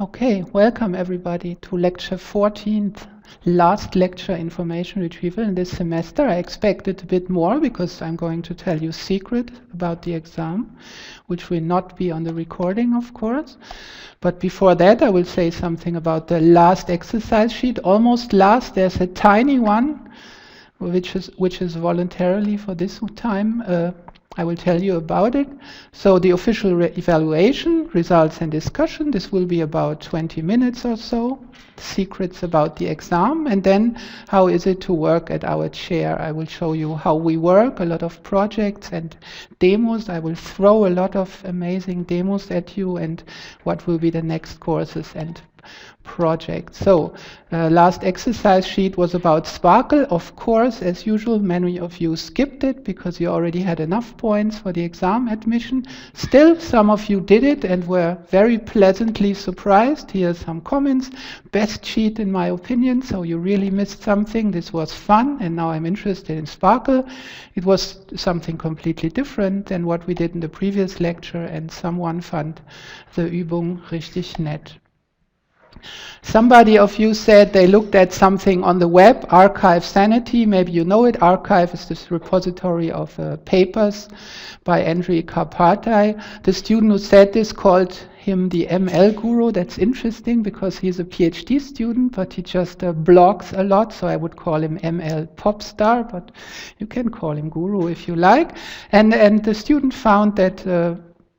Okay, welcome everybody to lecture 14th, last lecture information retrieval in this semester. I expected a bit more because I'm going to tell you secret about the exam, which will not be on the recording, of course. But before that, I will say something about the last exercise sheet. Almost last, there's a tiny one, which is voluntarily for this time. I will tell you about it. So the official evaluation, results and discussion, this will be about 20 minutes or so. Secrets about the exam, and then how is it to work at our chair. I will show you how we work, a lot of projects and demos. I will throw a lot of amazing demos at you and what will be the next courses and project. So last exercise sheet was about Sparkle. Of course, as usual, many of you skipped it because you already had enough points for the exam admission. Still, some of you did it and were very pleasantly surprised. Here are some comments. Best sheet in my opinion, so you really missed something. This was fun and now I'm interested in Sparkle. It was something completely different than what we did in the previous lecture and someone found the Übung richtig nett. Somebody of you said they looked at something on the web, Archive Sanity. Maybe you know it. Archive is this repository of papers by Andrew Karpathy. The student who said this called him the ML guru. That's interesting because he's a PhD student, but he just blogs a lot. So I would call him ML pop star, but you can call him guru if you like. And the student found that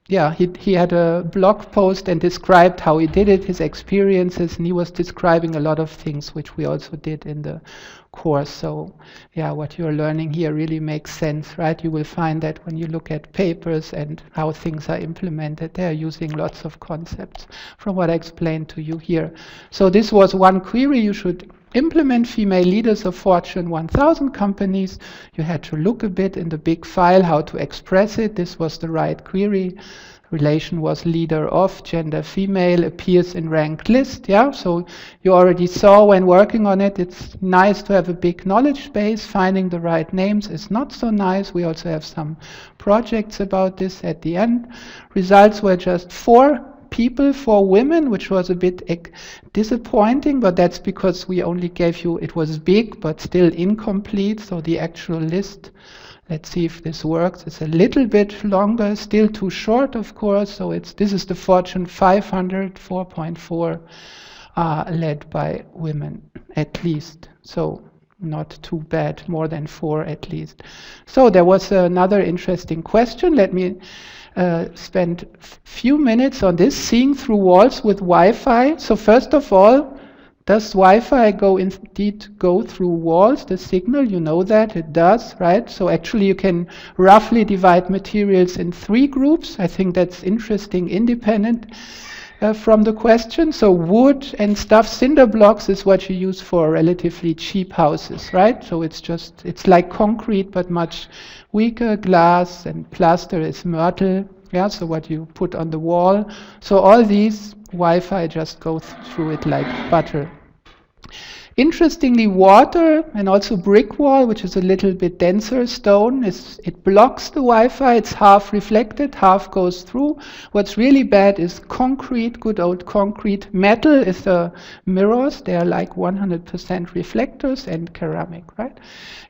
he had a blog post and described how he did it, his experiences, and he was describing a lot of things which we also did in the course. So what you're learning here really makes sense, right? You will find that when you look at papers and how things are implemented, they're using lots of concepts from what I explained to you here. So this was one query. You should implement female leaders of Fortune 1000 companies. You had to look a bit in the big file how to express it. This was the right query. Relation was leader of, gender female, appears in ranked list. So you already saw when working on it, it's nice to have a big knowledge base. Finding the right names is not so nice. We also have some projects about this at the end. Results were just 4 people, 4 women, which was a bit disappointing, but that's because we only gave you, it was big but still incomplete, so the actual list, let's see if this works, it's a little bit longer, still too short of course. So this is the Fortune 500, 4.4 led by women at least, so not too bad, more than 4 at least. So there was another interesting question. Let me spend a few minutes on this, seeing through walls with Wi-Fi. So first of all, does Wi-Fi indeed go through walls, the signal? You know that it does, right? So actually you can roughly divide materials in 3 groups. I think that's interesting, independent from the question. So wood and stuff, cinder blocks is what you use for relatively cheap houses, right? So it's like concrete but much weaker. Glass and plaster is myrtle, so what you put on the wall. So all these Wi-Fi just goes through it like butter. Interestingly, water and also brick wall, which is a little bit denser stone, it blocks the Wi-Fi. It's half reflected, half goes through. What's really bad is concrete, good old concrete. Metal is the mirrors. They are like 100% reflectors, and ceramic, right?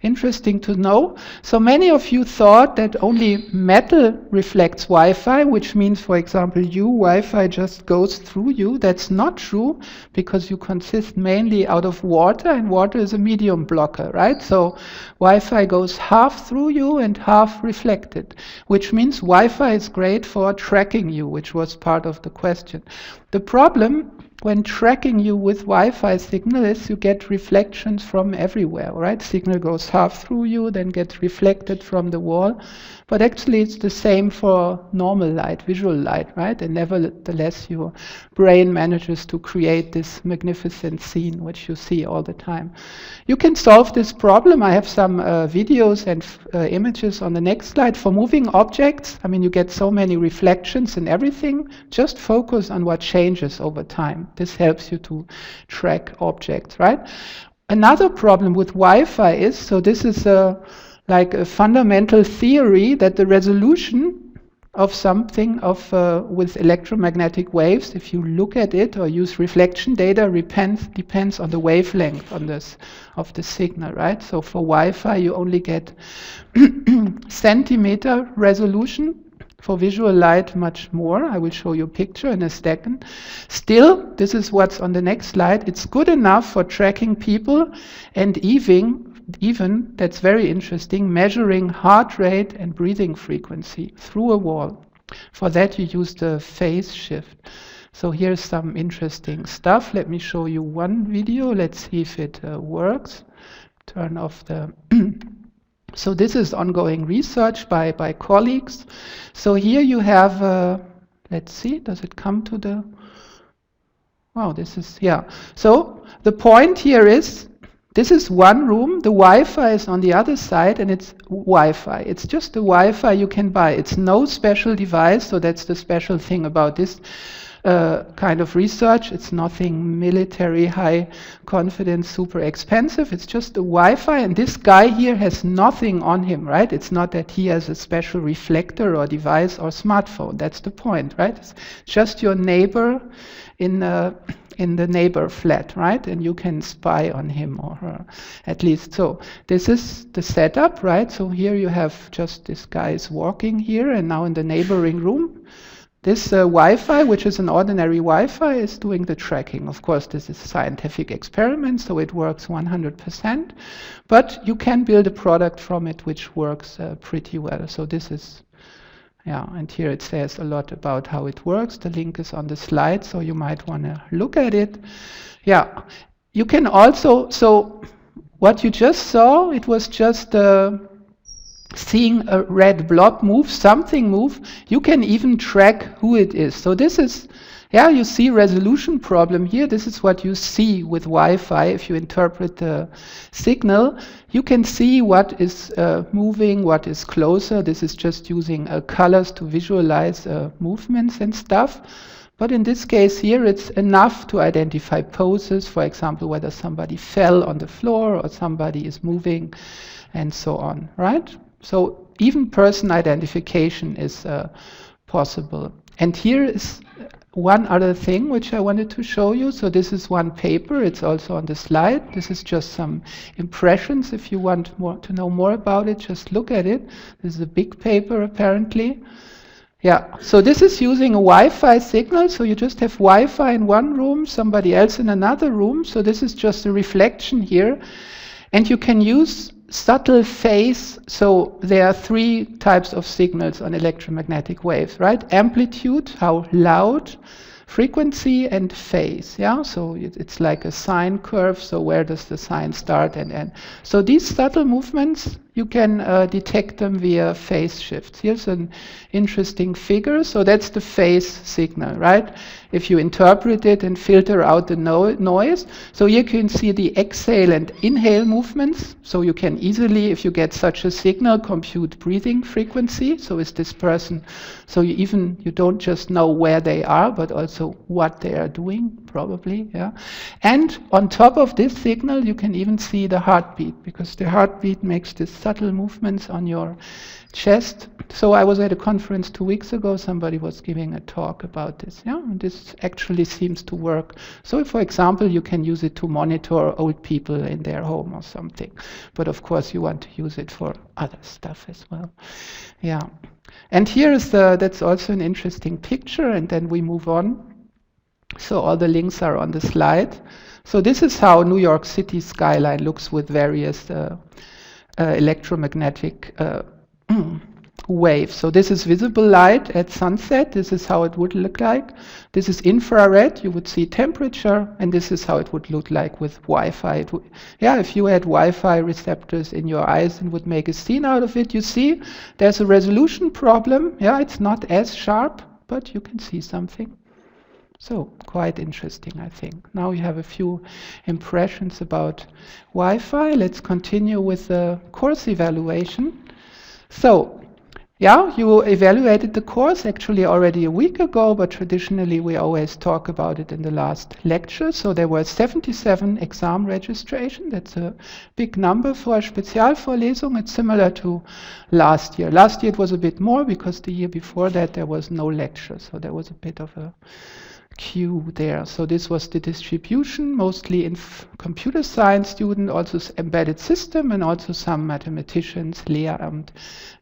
Interesting to know. So many of you thought that only metal reflects Wi-Fi, which means, for example, Wi-Fi just goes through you. That's not true because you consist mainly out of water, and water is a medium blocker, right? So Wi-Fi goes half through you and half reflected, which means Wi-Fi is great for tracking you, which was part of the question. The problem when tracking you with Wi-Fi signal is you get reflections from everywhere, right? Signal goes half through you, then gets reflected from the wall. But actually it's the same for normal light, visual light, right? And nevertheless your brain manages to create this magnificent scene which you see all the time. You can solve this problem. I have some videos and images on the next slide. For moving objects, I mean, you get so many reflections and everything. Just focus on what changes over time. This helps you to track objects, right? Another problem with Wi-Fi is, so this is like a fundamental theory, that the resolution of something with electromagnetic waves. If you look at it or use reflection data, depends on the wavelength of the signal, right? So for Wi-Fi, you only get centimeter resolution. For visual light, much more. I will show you a picture in a second. Still, this is what's on the next slide. It's good enough for tracking people and even, that's very interesting, measuring heart rate and breathing frequency through a wall. For that, you use the phase shift. So here's some interesting stuff. Let me show you one video. Let's see if it works. Turn off the... So this is ongoing research by colleagues. So here you have, let's see, does it come to the... Wow, this is, yeah. So the point here is, this is one room, the Wi-Fi is on the other side, and it's Wi-Fi. It's just the Wi-Fi you can buy. It's no special device, so that's the special thing about this kind of research. It's nothing military, high confidence, super expensive. It's just the Wi-Fi, and this guy here has nothing on him, right? It's not that he has a special reflector or device or smartphone. That's the point, right? It's just your neighbor in the neighbor flat, right? And you can spy on him or her, at least. So this is the setup, right? So here you have just this guy is walking here, and now in the neighboring room, this Wi-Fi, which is an ordinary Wi-Fi, is doing the tracking. Of course, this is a scientific experiment, so it works 100%. But you can build a product from it which works pretty well. So this is, yeah, and here it says a lot about how it works. The link is on the slide, so you might want to look at it. Yeah, you can also, so what you just saw, it was just seeing a red blob move, something move. You can even track who it is. So this is, yeah, you see resolution problem here. This is what you see with Wi-Fi. If you interpret the signal, you can see what is moving, what is closer. This is just using colors to visualize movements and stuff. But in this case here, it's enough to identify poses, for example, whether somebody fell on the floor or somebody is moving and so on, right? So even person identification is possible. And here is one other thing which I wanted to show you. So this is one paper. It's also on the slide. This is just some impressions. If you want to know more about it, just look at it. This is a big paper, apparently. Yeah, so this is using a Wi-Fi signal. So you just have Wi-Fi in one room, somebody else in another room. So this is just a reflection here. And you can use subtle phase. So there are three types of signals on electromagnetic waves, right? Amplitude, how loud, frequency, and phase. Yeah, so it's like a sine curve. So where does the sine start and end? So these subtle movements, you can detect them via phase shifts. Here's an interesting figure. So that's the phase signal, right? If you interpret it and filter out the noise. So here you can see the exhale and inhale movements. So you can easily, if you get such a signal, compute breathing frequency. So is this person, so you don't just know where they are, but also what they are doing, probably, yeah. And on top of this signal, you can even see the heartbeat, because the heartbeat makes this subtle movements on your chest. So I was at a conference 2 weeks ago, somebody was giving a talk about this, yeah, and this actually seems to work. So for example, you can use it to monitor old people in their home or something, but of course you want to use it for other stuff as well. Yeah, and here is that's also an interesting picture, and then we move on. So all the links are on the slide. So this is how New York City skyline looks with various electromagnetic waves. So this is visible light at sunset. This is how it would look like. This is infrared. You would see temperature, and this is how it would look like with Wi-Fi. Yeah, if you had Wi-Fi receptors in your eyes and would make a scene out of it, you see there's a resolution problem. Yeah, it's not as sharp, but you can see something. So quite interesting, I think. Now you have a few impressions about Wi-Fi. Let's continue with the course evaluation. So Yeah, you evaluated the course actually already a week ago, but traditionally we always talk about it in the last lecture. So there were 77 exam registration. That's a big number for a Spezialvorlesung. It's similar to last year. Last year it was a bit more because the year before that there was no lecture. So there was a bit of a queue there. So this was the distribution, mostly in computer science student, also embedded system, and also some mathematicians, Lehramt,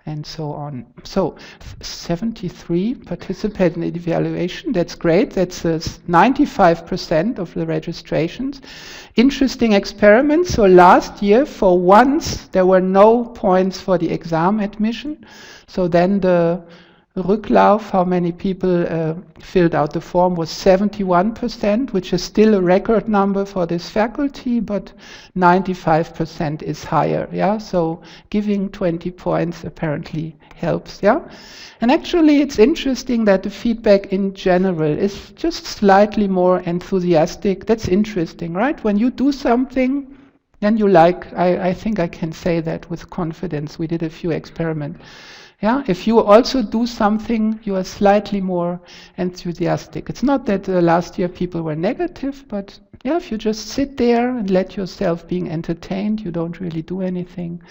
and so on. So 73 participate in the evaluation. That's great. That's 95% of the registrations. Interesting experiment. So last year, for once, there were no points for the exam admission. So then the Rücklauf, how many people filled out the form, was 71%, which is still a record number for this faculty, but 95% is higher. Yeah, so giving 20 points apparently helps. Yeah, and actually it's interesting that the feedback in general is just slightly more enthusiastic. That's interesting, right? When you do something, then you like. I think I can say that with confidence. We did a few experiments. Yeah, if you also do something, you are slightly more enthusiastic. It's not that last year people were negative, but yeah, if you just sit there and let yourself being entertained, you don't really do anything,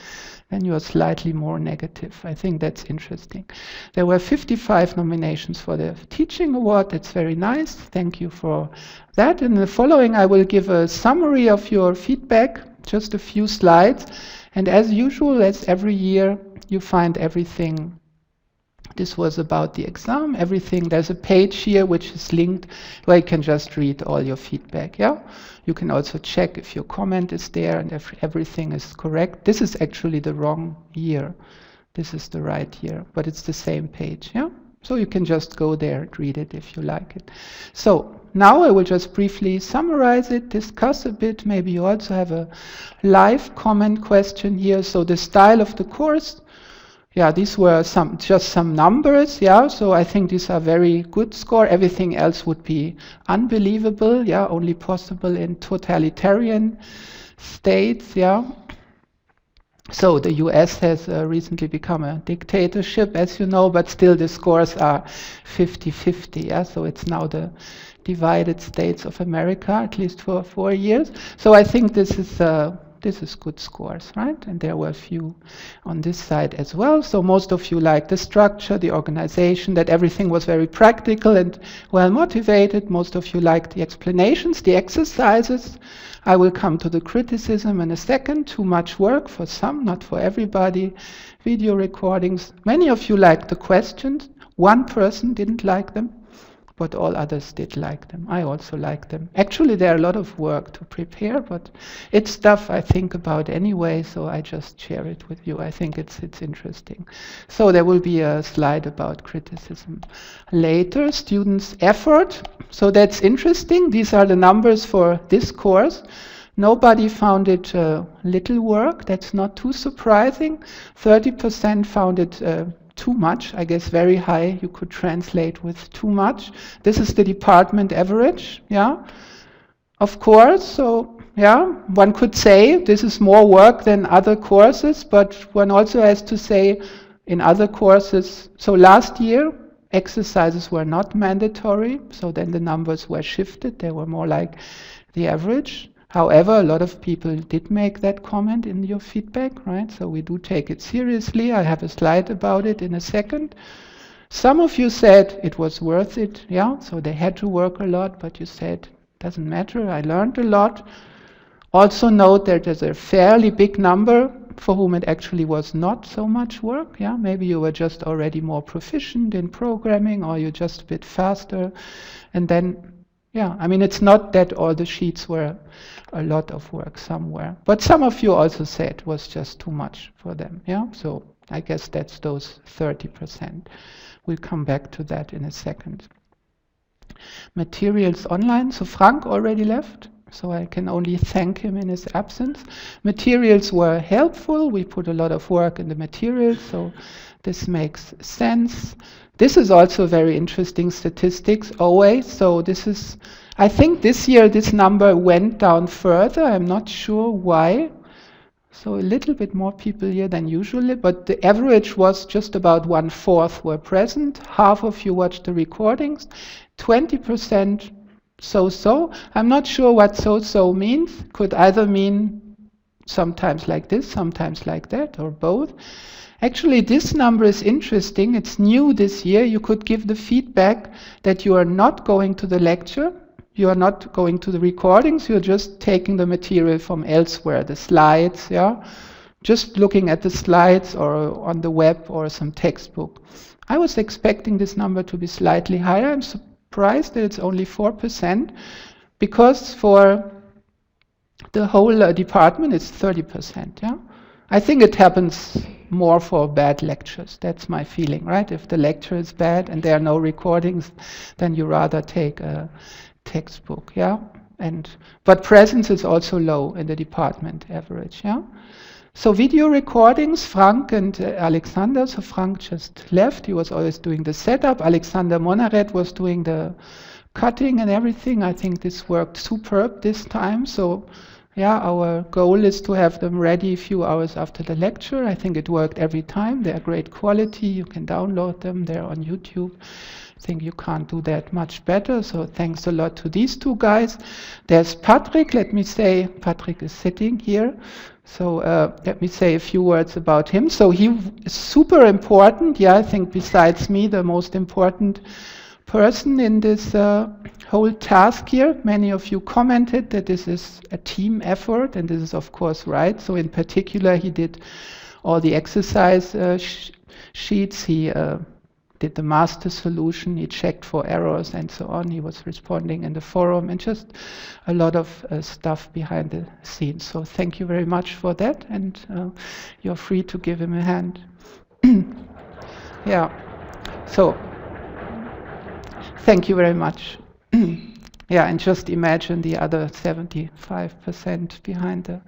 then you are slightly more negative. I think that's interesting. There were 55 nominations for the teaching award. That's very nice. Thank you for that. In the following, I will give a summary of your feedback, just a few slides. And as usual, as every year, you find everything. This was about the exam, everything. There's a page here which is linked where you can just read all your feedback. Yeah, you can also check if your comment is there and if everything is correct. This is actually the wrong year. This is the right year, but it's the same page. Yeah, so you can just go there and read it if you like it. So now I will just briefly summarize it, discuss a bit. Maybe you also have a live comment question here. So the style of the course. Yeah, these were just some numbers. Yeah, so I think these are very good score. Everything else would be unbelievable. Yeah, only possible in totalitarian states. Yeah. So the US has recently become a dictatorship, as you know, but still the scores are 50-50. Yeah, so it's now the divided states of America, at least for 4 years. So I think this is good scores, right? And there were a few on this side as well. So most of you liked the structure, the organization, that everything was very practical and well motivated. Most of you liked the explanations, the exercises. I will come to the criticism in a second. Too much work for some, not for everybody. Video recordings. Many of you liked the questions. One person didn't like them, but all others did like them. I also like them. Actually, there are a lot of work to prepare, but it's stuff I think about anyway, so I just share it with you. I think it's interesting. So there will be a slide about criticism later. Students' effort. So that's interesting. These are the numbers for this course. Nobody found it little work. That's not too surprising. 30% found it too much, I guess very high, you could translate with too much. This is the department average, yeah. Of course, so yeah, one could say this is more work than other courses, but one also has to say in other courses, so last year exercises were not mandatory, so then the numbers were shifted, they were more like the average. However, a lot of people did make that comment in your feedback, right? So we do take it seriously. I have a slide about it in a second. Some of you said it was worth it, yeah? So they had to work a lot, but you said, doesn't matter, I learned a lot. Also note that there's a fairly big number for whom it actually was not so much work, yeah? Maybe you were just already more proficient in programming, or you're just a bit faster. And then, yeah, I mean, it's not that all the sheets were a lot of work somewhere. But some of you also said it was just too much for them. Yeah, so I guess that's those 30%. We'll come back to that in a second. Materials online. So Frank already left, so I can only thank him in his absence. Materials were helpful. We put a lot of work in the materials, so this makes sense. This is also very interesting statistics always. So this is, I think this year this number went down further. I'm not sure why. So a little bit more people here than usually, but the average was just about 1/4 were present. Half of you watched the recordings, 20% so-so. I'm not sure what so-so means. Could either mean sometimes like this, sometimes like that, or both. Actually, this number is interesting. It's new this year. You could give the feedback that you are not going to the lecture. You are not going to the recordings. You're just taking the material from elsewhere, the slides, yeah? Just looking at the slides or on the web or some textbook. I was expecting this number to be slightly higher. I'm surprised that it's only 4%, because for the whole department it's 30%, yeah? I think it happens more for bad lectures. That's my feeling, right? If the lecture is bad and there are no recordings, then you rather take a textbook, yeah? But presence is also low in the department average, yeah? So video recordings, Frank and Alexander. So Frank just left. He was always doing the setup. Alexander Monaret was doing the cutting and everything. I think this worked superb this time. So yeah, our goal is to have them ready a few hours after the lecture. I think it worked every time. They are great quality. You can download them. They're on YouTube. I think you can't do that much better. So thanks a lot to these two guys. There's Patrick. Let me say, Patrick is sitting here. So let me say a few words about him. So he is super important. Yeah, I think besides me, the most important person in this whole task here. Many of you commented that this is a team effort, and this is of course right. So in particular, he did all the exercise sheets. He did the master solution. He checked for errors and so on. He was responding in the forum, and just a lot of stuff behind the scenes. So thank you very much for that, and you're free to give him a hand. Yeah. So thank you very much. Yeah, and just imagine the other 75% behind the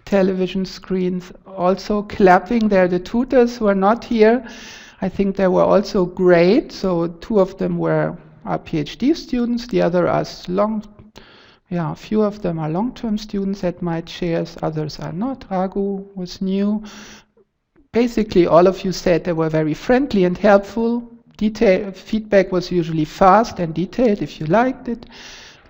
television screens also clapping. They're the tutors who are not here. I think they were also great. So 2 of them are PhD students. The other are a few of them are long-term students at my chairs. Others are not. Raghu was new. Basically, all of you said they were very friendly and helpful. Feedback was usually fast and detailed if you liked it.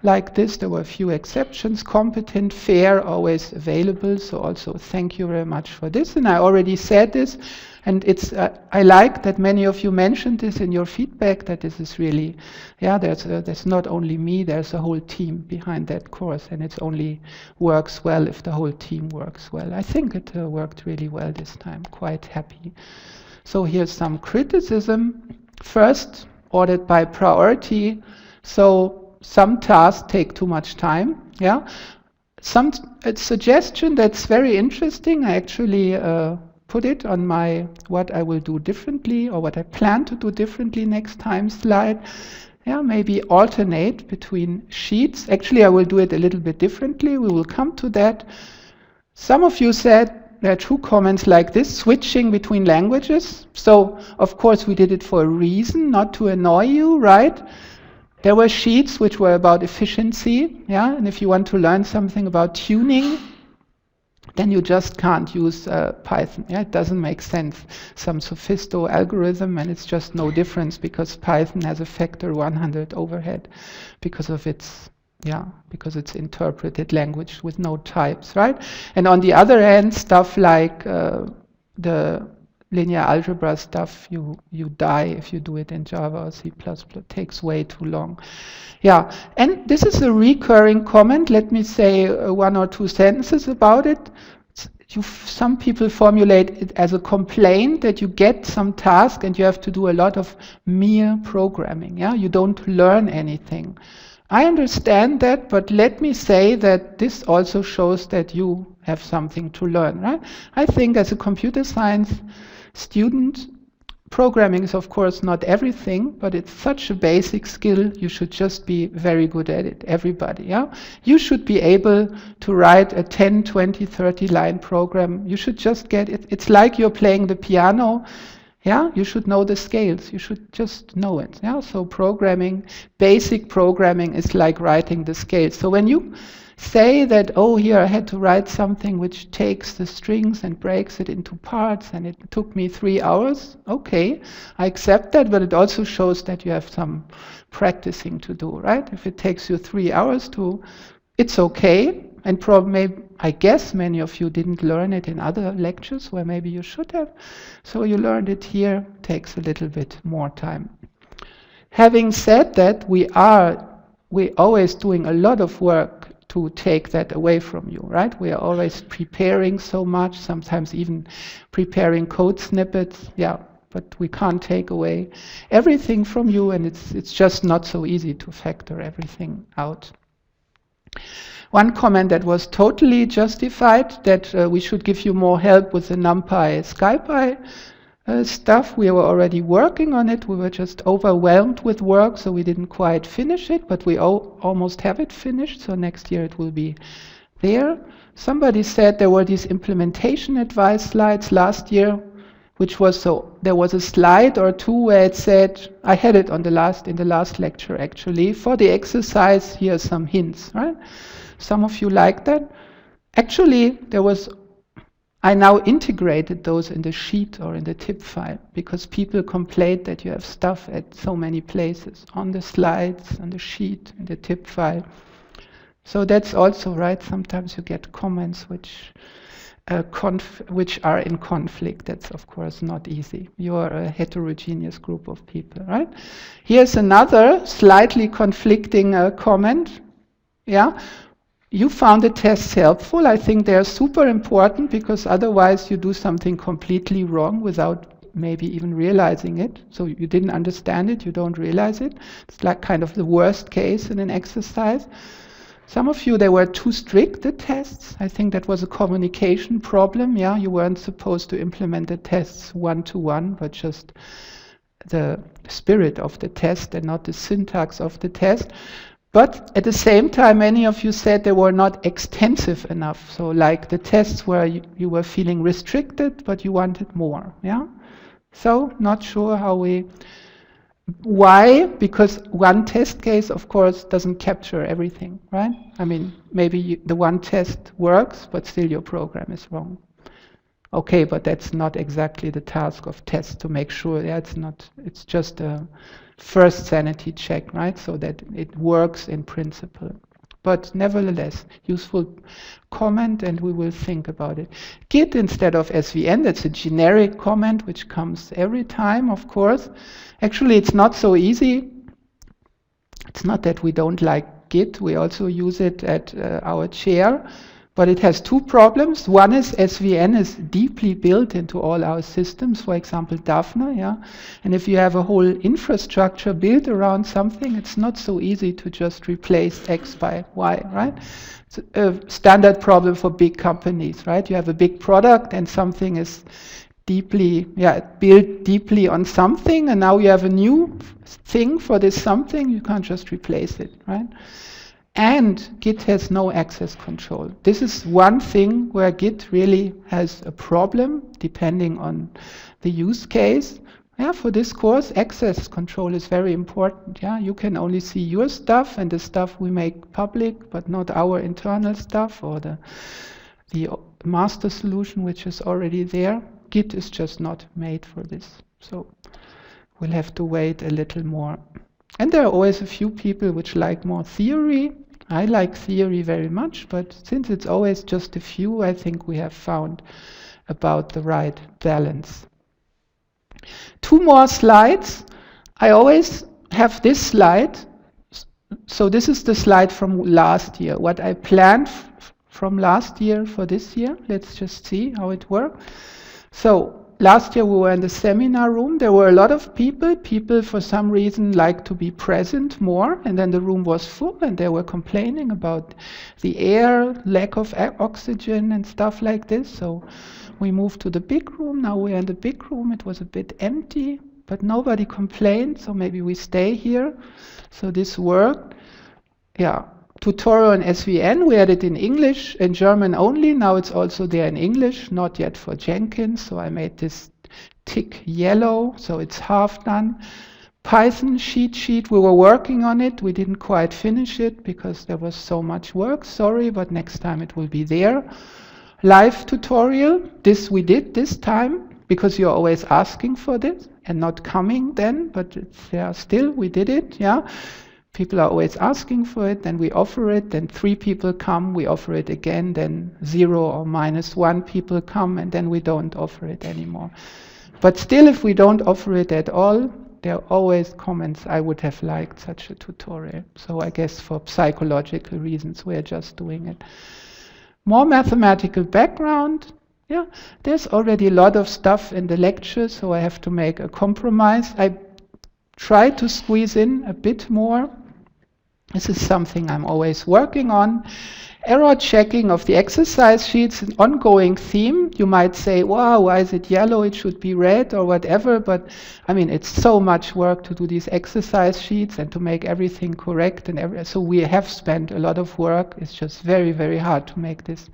Like this, there were a few exceptions. Competent, fair, always available. So also thank you very much for this. And I already said this, and it's I like that many of you mentioned this in your feedback, that this is really, yeah, there's not only me, there's a whole team behind that course, and it only works well if the whole team works well. I think it worked really well this time. Quite happy. So here's some criticism. First, ordered by priority. So some tasks take too much time. Yeah, a suggestion that's very interesting. I actually put it on my what I will do differently, or what I plan to do differently next time slide. Yeah, maybe alternate between sheets. Actually, I will do it a little bit differently. We will come to that. Some of you said, there are 2 comments like this, switching between languages. So, of course, we did it for a reason, not to annoy you, right? There were sheets which were about efficiency, yeah? And if you want to learn something about tuning, then you just can't use Python. Yeah? It doesn't make sense. Some sophisto algorithm, and it's just no difference, because Python has a factor 100 overhead because of its interpreted language with no types, right? And on the other hand, stuff like the linear algebra stuff, you die if you do it in Java or C++. It takes way too long. Yeah, and this is a recurring comment. Let me say 1 or 2 sentences about it. Some people formulate it as a complaint that you get some task and you have to do a lot of mere programming. Yeah, you don't learn anything. I understand that, but let me say that this also shows that you have something to learn, right? I think as a computer science student, programming is of course not everything, but it's such a basic skill, you should just be very good at it, everybody, yeah? You should be able to write a 10, 20, 30 line program. You should just get it. It's like you're playing the piano. Yeah, you should know the scales. You should just know it. Yeah, so programming, basic programming is like writing the scales. So when you say that, oh, here I had to write something which takes the strings and breaks it into parts and it took me 3 hours, okay, I accept that, but it also shows that you have some practicing to do, right? If it takes you 3 hours to, it's okay. And probably, I guess many of you didn't learn it in other lectures where maybe you should have. So you learned it here, takes a little bit more time. Having said that, we always doing a lot of work to take that away from you, right? We are always preparing so much, sometimes even preparing code snippets, yeah, but we can't take away everything from you, and it's just not so easy to factor everything out. One comment that was totally justified, that we should give you more help with the NumPy, SciPy stuff. We were already working on it. We were just overwhelmed with work, so we didn't quite finish it, but we almost have it finished, so next year it will be there. Somebody said there were these implementation advice slides last year, which was so, there was a slide or two where it said, I had it in the last lecture actually, for the exercise, here are some hints, right? Some of you like that. Actually, I now integrated those in the sheet or in the tip file because people complained that you have stuff at so many places, on the slides, on the sheet, in the tip file. So that's also right. Sometimes you get comments which are in conflict. That's of course not easy. You are a heterogeneous group of people, right? Here's another slightly conflicting comment. Yeah. You found the tests helpful. I think they're super important because otherwise you do something completely wrong without maybe even realizing it. So you didn't understand it, you don't realize it. It's like kind of the worst case in an exercise. Some of you, they were too strict, the tests. I think that was a communication problem. Yeah, you weren't supposed to implement the tests one-to-one, but just the spirit of the test and not the syntax of the test. But at the same time, many of you said they were not extensive enough. So like the tests where you were feeling restricted, but you wanted more. Yeah. So not sure why? Because one test case, of course, doesn't capture everything, right? I mean, maybe the one test works, but still your program is wrong. Okay, but that's not exactly the task of tests to make sure. Yeah, it's just a first sanity check, right? So that it works in principle. But nevertheless, useful comment, and we will think about it. Git instead of SVN, that's a generic comment which comes every time, of course. Actually, it's not so easy. It's not that we don't like Git. We also use it at our chair. But it has two problems. One is SVN is deeply built into all our systems, for example, Daphne. Yeah? And if you have a whole infrastructure built around something, it's not so easy to just replace X by Y, right? It's a standard problem for big companies, right? You have a big product and something is built deeply on something, and now you have a new thing for this something, you can't just replace it, right? And Git has no access control. This is one thing where Git really has a problem, depending on the use case. Yeah, for this course, access control is very important. Yeah, you can only see your stuff and the stuff we make public, but not our internal stuff or the master solution, which is already there. Git is just not made for this. So we'll have to wait a little more. And there are always a few people which like more theory. I like theory very much, but since it's always just a few, I think we have found about the right balance. 2 more slides. I always have this slide. So this is the slide from last year. What I planned from last year for this year. Let's just see how it worked. So last year we were in the seminar room. There were a lot of people. People for some reason like to be present more, and then the room was full and they were complaining about the air, lack of oxygen and stuff like this. So we moved to the big room. Now we're in the big room. It was a bit empty, but nobody complained, so maybe we stay here. So this worked. Yeah. Tutorial in SVN, we had it in English, in German only. Now it's also there in English, not yet for Jenkins. So I made this tick yellow, so it's half done. Python cheat sheet, we were working on it. We didn't quite finish it because there was so much work. Sorry, but next time it will be there. Live tutorial, this we did this time because you're always asking for this and not coming then, but it's there still, we did it, yeah. People are always asking for it, then we offer it, then 3 people come, we offer it again, then 0 or -1 people come, and then we don't offer it anymore. But still, if we don't offer it at all, there are always comments, I would have liked such a tutorial. So I guess for psychological reasons, we're just doing it. More mathematical background. Yeah, there's already a lot of stuff in the lecture, so I have to make a compromise. I try to squeeze in a bit more. This is something I'm always working on. Error checking of the exercise sheets, an ongoing theme. You might say, wow, why is it yellow? It should be red or whatever. But I mean, it's so much work to do these exercise sheets and to make everything correct. And so we have spent a lot of work. It's just very, very hard to make this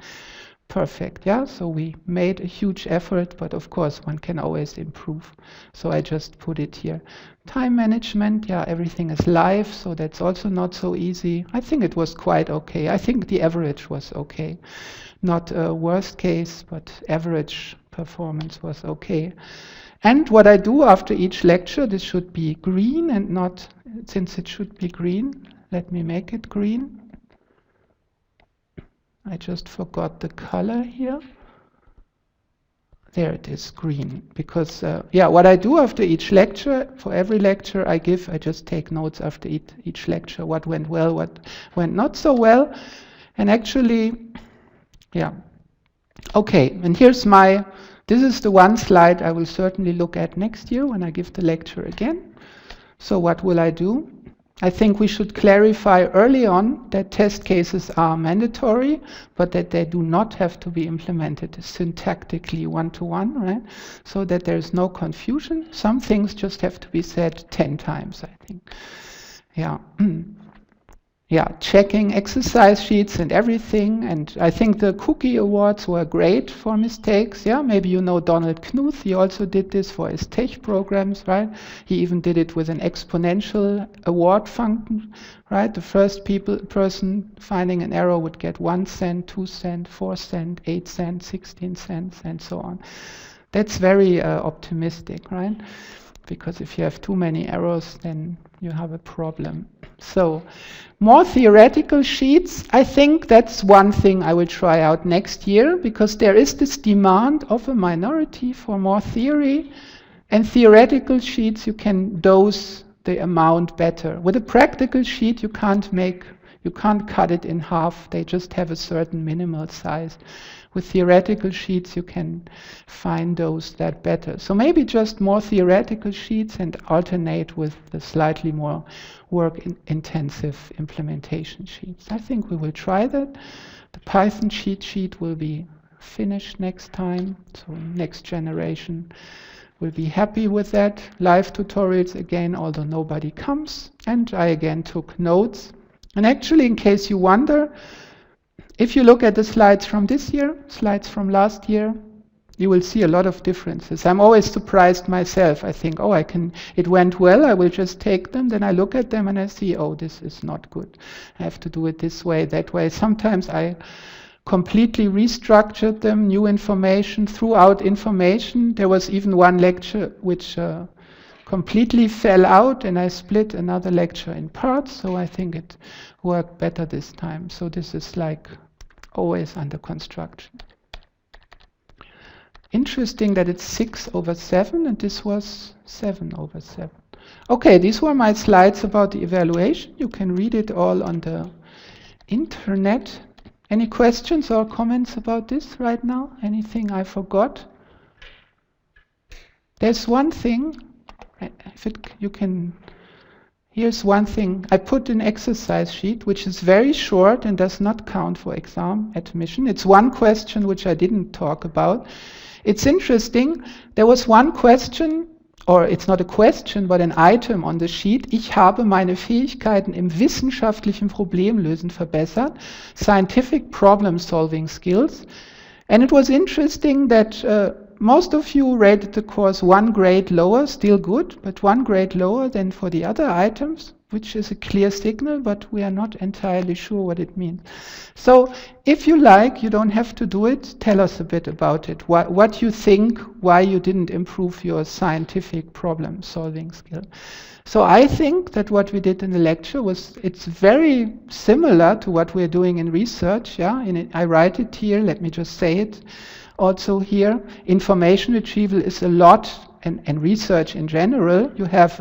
perfect. Yeah, so we made a huge effort, but of course one can always improve. So I just put it here. Time management, yeah, everything is live, so that's also not so easy. I think it was quite okay. I think the average was okay. Not a worst case, but average performance was okay. And what I do after each lecture, this should be green and not, since it should be green, let me make it green. I just forgot the color here. There it is, green. Because, yeah, what I do after each lecture, for every lecture I give, I just take notes after each lecture, what went well, what went not so well. And actually, yeah. Okay, and here's this is the one slide I will certainly look at next year when I give the lecture again. So what will I do? I think we should clarify early on that test cases are mandatory, but that they do not have to be implemented syntactically one-to-one, right? So that there's no confusion. Some things just have to be said 10 times, I think. Yeah. Yeah, checking exercise sheets and everything. And I think the cookie awards were great for mistakes. Yeah, maybe you know Donald Knuth. He also did this for his tech programs, right? He even did it with an exponential award function, right? The first person finding an error would get 1 cent, 2 cents, 4 cents, 8 cents, 16 cents, and so on. That's very optimistic, right? Because if you have too many errors, then you have a problem. So, more theoretical sheets. I think that's one thing I will try out next year, because there is this demand of a minority for more theory. And theoretical sheets, you can dose the amount better. With a practical sheet, you can't cut it in half. They just have a certain minimal size. With theoretical sheets, you can fine dose that better. So maybe just more theoretical sheets and alternate with the slightly more work-intensive implementation sheets. I think we will try that. The Python cheat sheet will be finished next time. So next generation will be happy with that. Live tutorials again, although nobody comes. And I again took notes. And actually, in case you wonder, if you look at the slides from this year, slides from last year, you will see a lot of differences. I'm always surprised myself. I think, oh, it went well, I will just take them. Then I look at them and I see, oh, this is not good. I have to do it this way, that way. Sometimes I completely restructured them, new information, threw out information. There was even one lecture which completely fell out, and I split another lecture in parts, so I think it worked better this time. So this is like always under construction. Interesting that it's 6/7 and this was 7/7. Okay, these were my slides about the evaluation. You can read it all on the internet. Any questions or comments about this right now? Anything I forgot? There's one thing. Here's one thing. I put an exercise sheet which is very short and does not count for exam admission. It's one question which I didn't talk about. It's interesting. There was one question, or it's not a question, but an item on the sheet. Ich habe meine Fähigkeiten im wissenschaftlichen Problemlösen verbessert. Scientific problem solving skills. And it was interesting that most of you rated the course 1 grade lower, still good, but 1 grade lower than for the other items, which is a clear signal, but we are not entirely sure what it means. So if you like, you don't have to do it. Tell us a bit about it. What you think, why you didn't improve your scientific problem solving skill. So I think that what we did in the lecture it's very similar to what we're doing in research. Yeah, I write it here, let me just say it also here. Information retrieval is a lot, and research in general. You have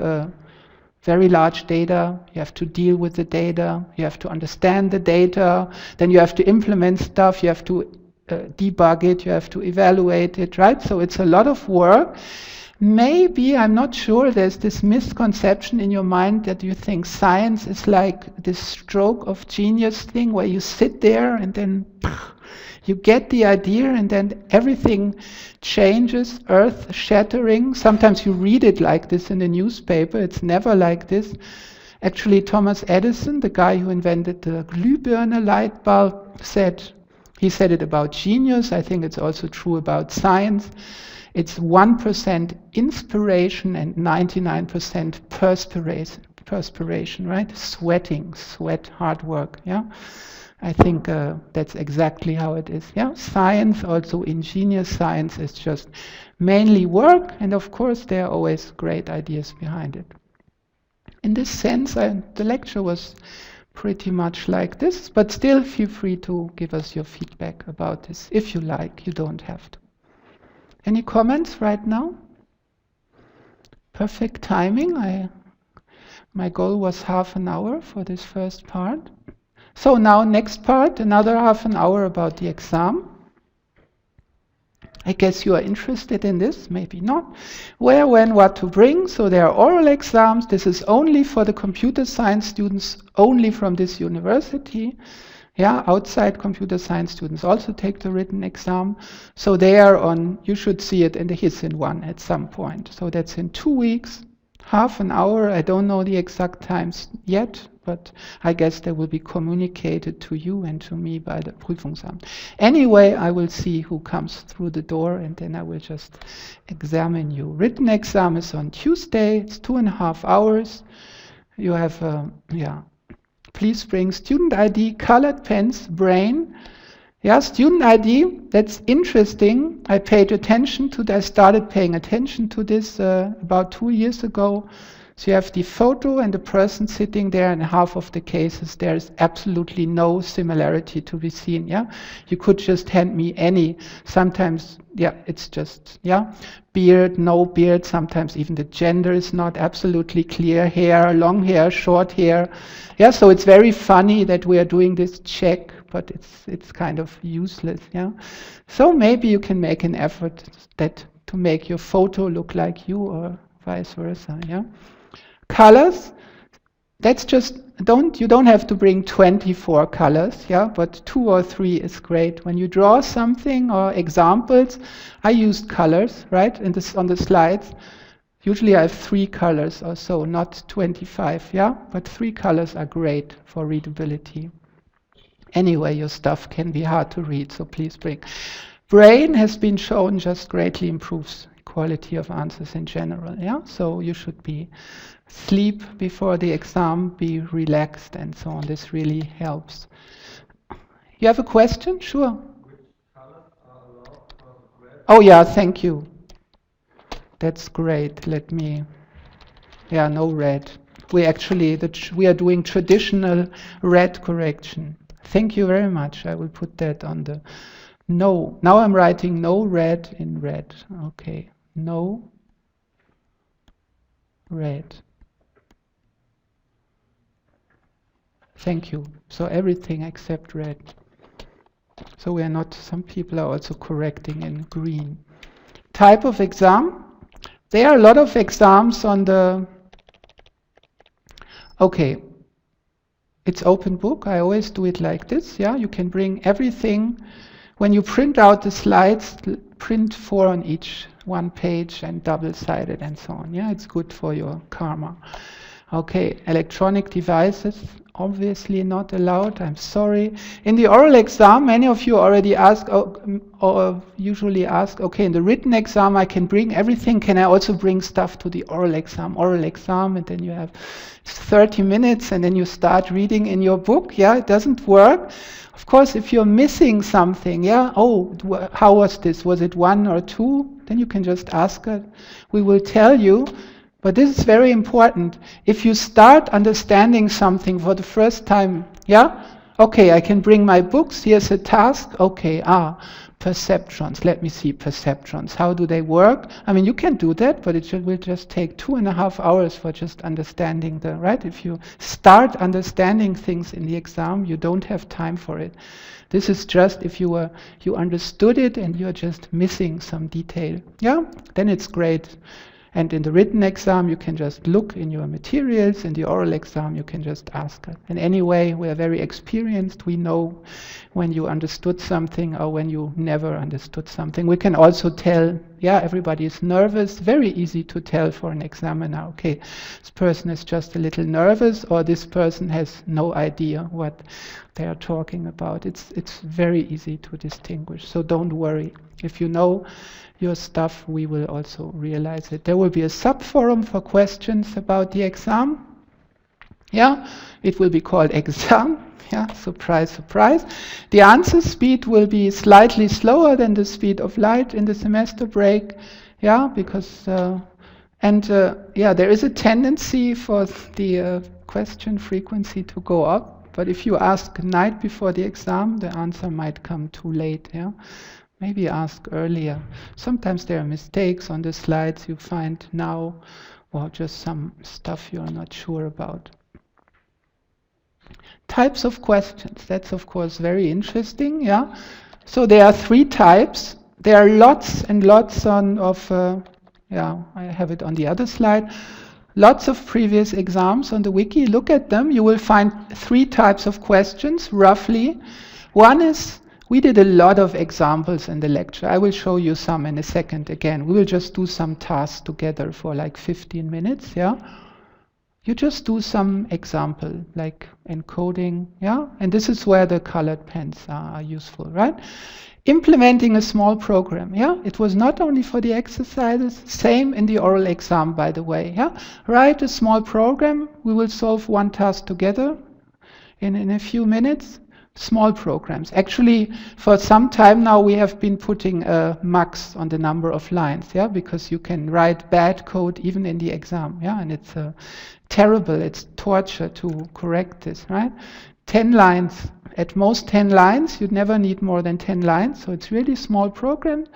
very large data, you have to deal with the data, you have to understand the data, then you have to implement stuff, you have to debug it, you have to evaluate it, right? So it's a lot of work. Maybe, I'm not sure, there's this misconception in your mind that you think science is like this stroke of genius thing where you sit there and then you get the idea and then everything changes, earth-shattering. Sometimes you read it like this in the newspaper. It's never like this. Actually, Thomas Edison, the guy who invented the Glühbirne light bulb, he said it about genius. I think it's also true about science. It's 1% inspiration and 99% perspiration, right? Sweat, hard work, yeah? I think that's exactly how it is, yeah? Science, also ingenious science, is just mainly work, and of course there are always great ideas behind it. In this sense, the lecture was pretty much like this, but still feel free to give us your feedback about this, if you like. You don't have to. Any comments right now? Perfect timing. My goal was half an hour for this first part. So now next part, another half an hour about the exam. I guess you are interested in this, maybe not. Where, when, what to bring. So there are oral exams. This is only for the computer science students, only from this university. Yeah, outside computer science students also take the written exam. So they are on, you should see it in the HISIN one at some point. So that's in 2 weeks, half an hour. I don't know the exact times yet, but I guess they will be communicated to you and to me by the Prüfungsamt. Anyway, I will see who comes through the door and then I will just examine you. Written exam is on Tuesday. It's 2.5 hours. You have, please bring student ID, colored pens, brain. Yeah, student ID, that's interesting. I started paying attention to this about 2 years ago. So you have the photo and the person sitting there, and in half of the cases there is absolutely no similarity to be seen. Yeah, you could just hand me any. Sometimes, it's just beard, no beard. Sometimes even the gender is not absolutely clear. Hair, long hair, short hair. Yeah, so it's very funny that we are doing this check, but it's kind of useless. Yeah, so maybe you can make an effort to make your photo look like you, or vice versa. Yeah. Colors, that's just, you don't have to bring 24 colors, but 2 or 3 is great. When you draw something or examples, I used colors, right, on the slides. Usually I have 3 colors or so, not 25, but 3 colors are great for readability. Anyway, your stuff can be hard to read, so please bring. Brain has been shown just greatly improves quality of answers in general, so you should sleep before the exam, be relaxed and so on. This really helps. You have a question? Sure. Which colors are allowed for the red? Oh yeah, thank you. That's great. No red. We are doing traditional red correction. Thank you very much. I will put that on the no. Now I'm writing no red in red. Okay. No red. Thank you. So everything except red. So we are not, some people are also correcting in green. Type of exam. There are a lot of exams on the, okay, it's open book. I always do it like this. You can bring everything. When you print out the slides, print 4 on each one page and double-sided and so on. It's good for your karma. Okay, electronic devices, obviously not allowed. I'm sorry. In the oral exam, many of you already ask, or usually ask, okay, in the written exam, I can bring everything. Can I also bring stuff to the oral exam? Oral exam, and then you have 30 minutes, and then you start reading in your book. Yeah, it doesn't work. Of course, if you're missing something, yeah, how was this? Was it 1 or 2? Then you can just ask it. We will tell you. But this is very important. If you start understanding something for the first time, yeah? Okay, I can bring my books, here's a task. Okay, perceptrons. Let me see perceptrons. How do they work? I mean, you can do that, but will just take 2.5 hours for just understanding right? If you start understanding things in the exam, you don't have time for it. This is just if you understood it and you're just missing some detail. Yeah? Then it's great. And in the written exam, you can just look in your materials. In the oral exam, you can just ask it. And anyway, we are very experienced. We know when you understood something or when you never understood something. We can also tell, yeah, everybody is nervous. Very easy to tell for an examiner. Okay, this person is just a little nervous, or this person has no idea what they are talking about. It's very easy to distinguish. So don't worry. If you know your stuff, we will also realize it. There will be a sub-forum for questions about the exam. Yeah, it will be called exam. Yeah, surprise, surprise. The answer speed will be slightly slower than the speed of light in the semester break. Yeah, because there is a tendency for the question frequency to go up. But if you ask night before the exam, the answer might come too late. Yeah. Maybe ask earlier. Sometimes there are mistakes on the slides you find now, or just some stuff you're not sure about. Types of questions. That's of course very interesting. Yeah. So there are 3 types. There are lots and lots I have it on the other slide. Lots of previous exams on the wiki. Look at them. You will find 3 types of questions, roughly. One is, we did a lot of examples in the lecture. I will show you some in a second again. We will just do some tasks together for like 15 minutes, yeah? You just do some example, like encoding, yeah? And this is where the colored pens are useful, right? Implementing a small program, yeah? It was not only for the exercises, same in the oral exam, by the way, yeah? Write a small program. We will solve one task together in a few minutes. Small programs. Actually, for some time now, we have been putting a max on the number of lines, yeah, because you can write bad code even in the exam, yeah, and it's terrible, it's torture to correct this, right? 10 lines, at most 10 lines, you'd never need more than 10 lines, so it's really small program,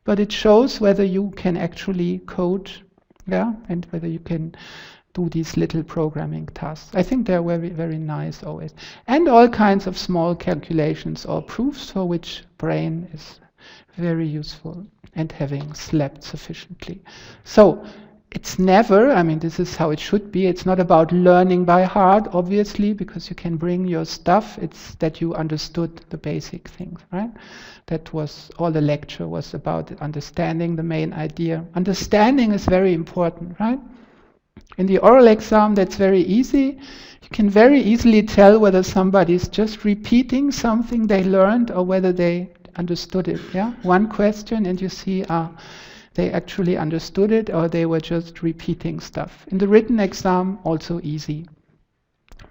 but it shows whether you can actually code, yeah, and whether you can do these little programming tasks. I think they're very, very nice always. And all kinds of small calculations or proofs for which brain is very useful and having slept sufficiently. So it's never, I mean, this is how it should be. It's not about learning by heart, obviously, because you can bring your stuff. It's that you understood the basic things, right? That was, all the lecture was about understanding the main idea. Understanding is very important, right? In the oral exam, that's very easy. You can very easily tell whether somebody is just repeating something they learned or whether they understood it. Yeah, one question and you see, they actually understood it or they were just repeating stuff. In the written exam, also easy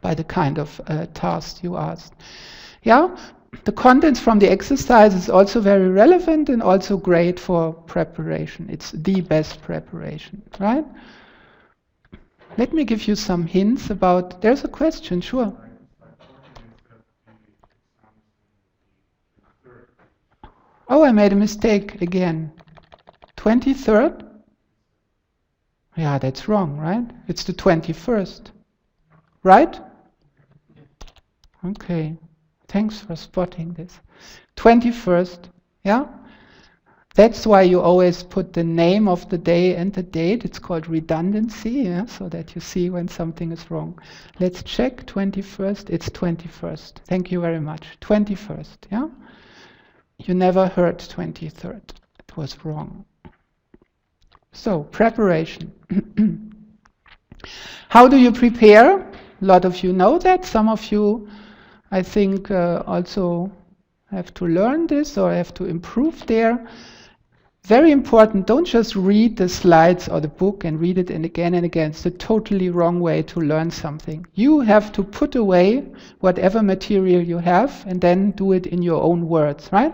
by the kind of task you asked. Yeah, the contents from the exercise is also very relevant and also great for preparation. It's the best preparation, right? Let me give you some hints about, there's a question, sure. Oh, I made a mistake again. 23rd? Yeah, that's wrong, right? It's the 21st. Right? Okay. Thanks for spotting this. 21st, yeah? That's why you always put the name of the day and the date. It's called redundancy, yeah? So that you see when something is wrong. Let's check 21st. It's 21st. Thank you very much. 21st, yeah? You never heard 23rd. It was wrong. So, preparation. How do you prepare? A lot of you know that. Some of you, I think, also have to learn this or have to improve there. Very important, don't just read the slides or the book and read it and again. It's a totally wrong way to learn something. You have to put away whatever material you have and then do it in your own words, right?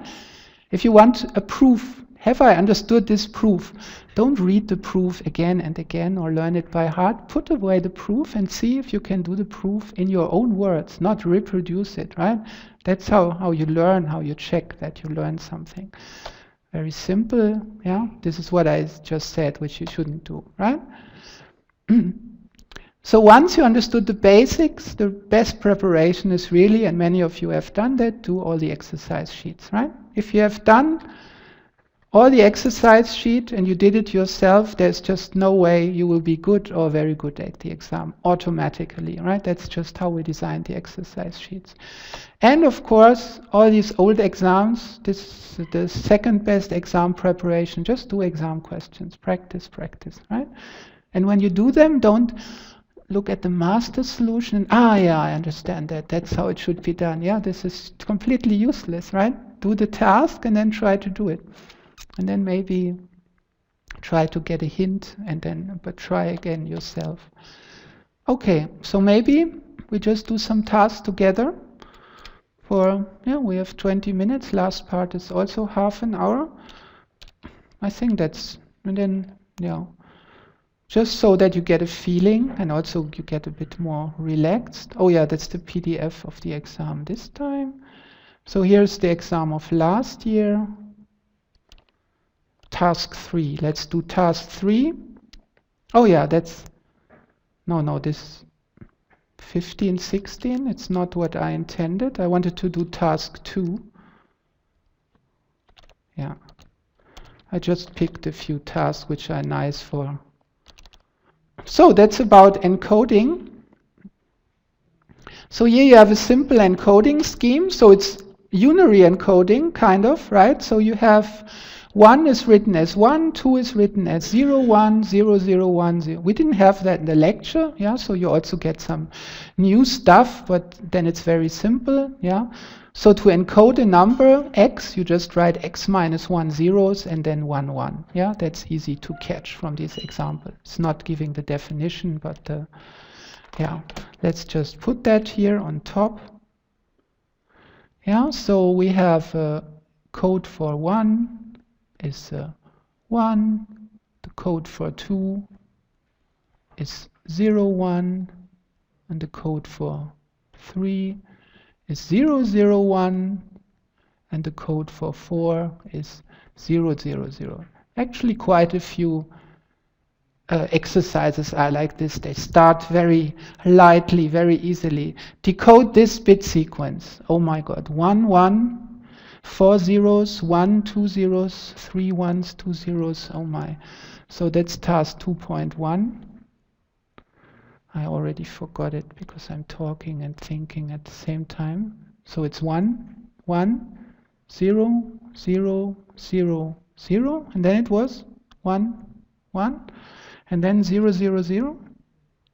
If you want a proof, have I understood this proof? Don't read the proof again and again or learn it by heart. Put away the proof and see if you can do the proof in your own words, not reproduce it, right? That's how you learn, how you check that you learn something. Very simple, yeah? This is what I just said, which you shouldn't do, right? So once you understood the basics, the best preparation is really, and many of you have done that, do all the exercise sheets, right? If you have done all the exercise sheet and you did it yourself, there's just no way you will be good or very good at the exam automatically, right? That's just how we designed the exercise sheets. And of course, all these old exams, this is the second best exam preparation. Just do exam questions, practice, right? And when you do them, don't look at the master solution and, yeah, I understand that. That's how it should be done. Yeah, this is completely useless, right? Do the task and then try to do it. And then maybe try to get a hint but try again yourself. Okay, so maybe we just do some tasks together we have 20 minutes. Last part is also half an hour. I think and then, just so that you get a feeling and also you get a bit more relaxed. Oh yeah, that's the PDF of the exam this time. So here's the exam of last year. Task 3. Let's do task 3. Oh yeah, this 15, 16. It's not what I intended. I wanted to do task 2. Yeah. I just picked a few tasks which are nice for. So that's about encoding. So here you have a simple encoding scheme. So it's unary encoding, kind of, right? So you have 1 is written as 1, 2 is written as 0, 1, 0, 0, 1, 0. We didn't have that in the lecture, yeah, so you also get some new stuff, but then it's very simple, yeah. So to encode a number, x, you just write x minus 1 zeros and then 1, 1. Yeah, that's easy to catch from this example. It's not giving the definition, but yeah, let's just put that here on top. Yeah, so we have a code for 1 is 1, the code for 2 is 0, 1, and the code for 3 is 0, 0, 1, and the code for 4 is 0, 0, 0. Actually, quite a few exercises are like this. They start very lightly, very easily. Decode this bit sequence. Oh my God, 1, 1. 4 zeros, 1, 2 zeros, 3 ones, 2 zeros, oh my. So that's task 2.1. I already forgot it because I'm talking and thinking at the same time. So it's 1, 1, 0, 0, 0, 0, and then it was 1, 1, and then 0, 0, 0.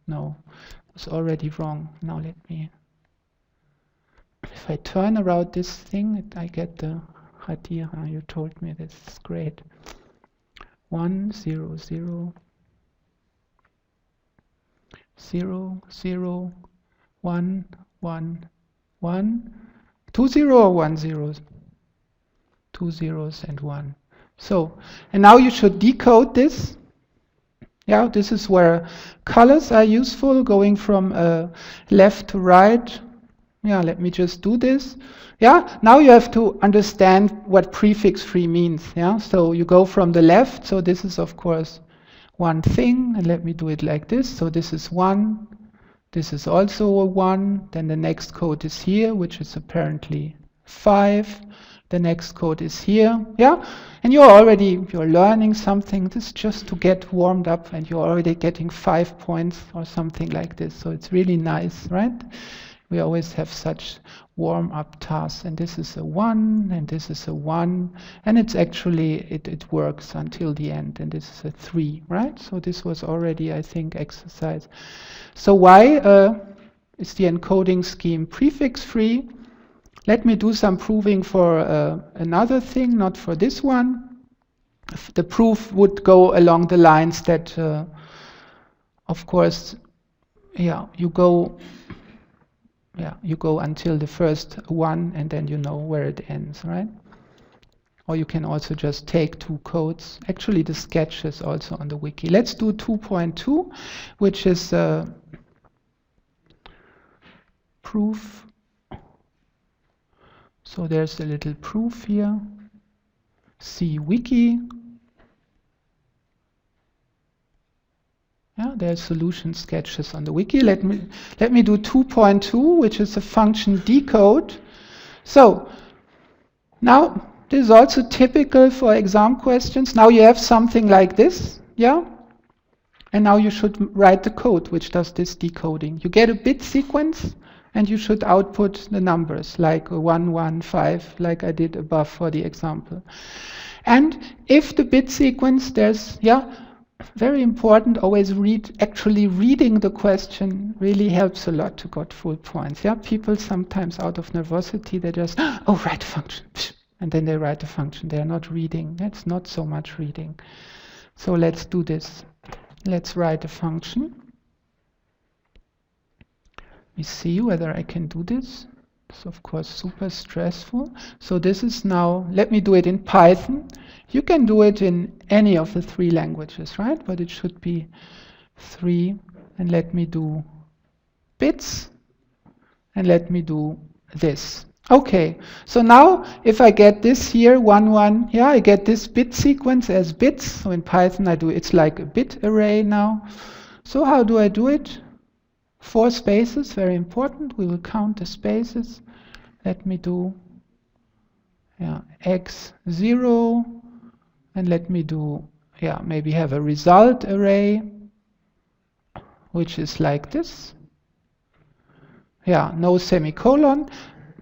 No, it was already wrong. Now let me. If I turn around this thing, I get the idea. You told me this is great. 1, 0, 0, 0, 0, 1, 1, 1, 2 0 or 1 0? 2 zeros and 1. So, and now you should decode this. Yeah, this is where colors are useful, going from left to right. Yeah, let me just do this. Yeah, now you have to understand what prefix free means. Yeah, so you go from the left. So this is of course one thing, and let me do it like this. So this is 1. This is also a 1. Then the next code is here, which is apparently 5. The next code is here. Yeah, and you're learning something. This is just to get warmed up, and you're already getting 5 points or something like this. So it's really nice, right? We always have such warm-up tasks, and this is a 1, and this is a 1, and it's actually, it works until the end, and this is a 3, right? So this was already, I think, exercise. So why is the encoding scheme prefix free? Let me do some proving for another thing, not for this one. The proof would go along the lines that, of course, you go until the first one and then you know where it ends, right? Or you can also just take two codes. Actually, the sketch is also on the wiki. Let's do 2.2, which is proof. So there's a little proof here. See wiki. Yeah, there's solution sketches on the wiki. Let me do 2.2, which is a function decode. So now this is also typical for exam questions. Now you have something like this, yeah? And now you should write the code which does this decoding. You get a bit sequence and you should output the numbers like 1, 1, 5, like I did above for the example. And if the bit sequence, there's, very important, always actually reading the question really helps a lot to get full points. Yeah, people sometimes out of nervosity, they just, oh, write a function. And then they write a function. They're not reading. It's not so much reading. So let's do this. Let's write a function. We see whether I can do this. It's of course super stressful. So this is now, let me do it in Python. You can do it in any of the three languages, right? But it should be 3. And let me do bits. And let me do this. Okay, so now if I get this here, 1, 1, I get this bit sequence as bits. So in Python it's like a bit array now. So how do I do it? 4 spaces, very important. We will count the spaces. Let me do x0, and let me do, maybe have a result array, which is like this. No semicolon.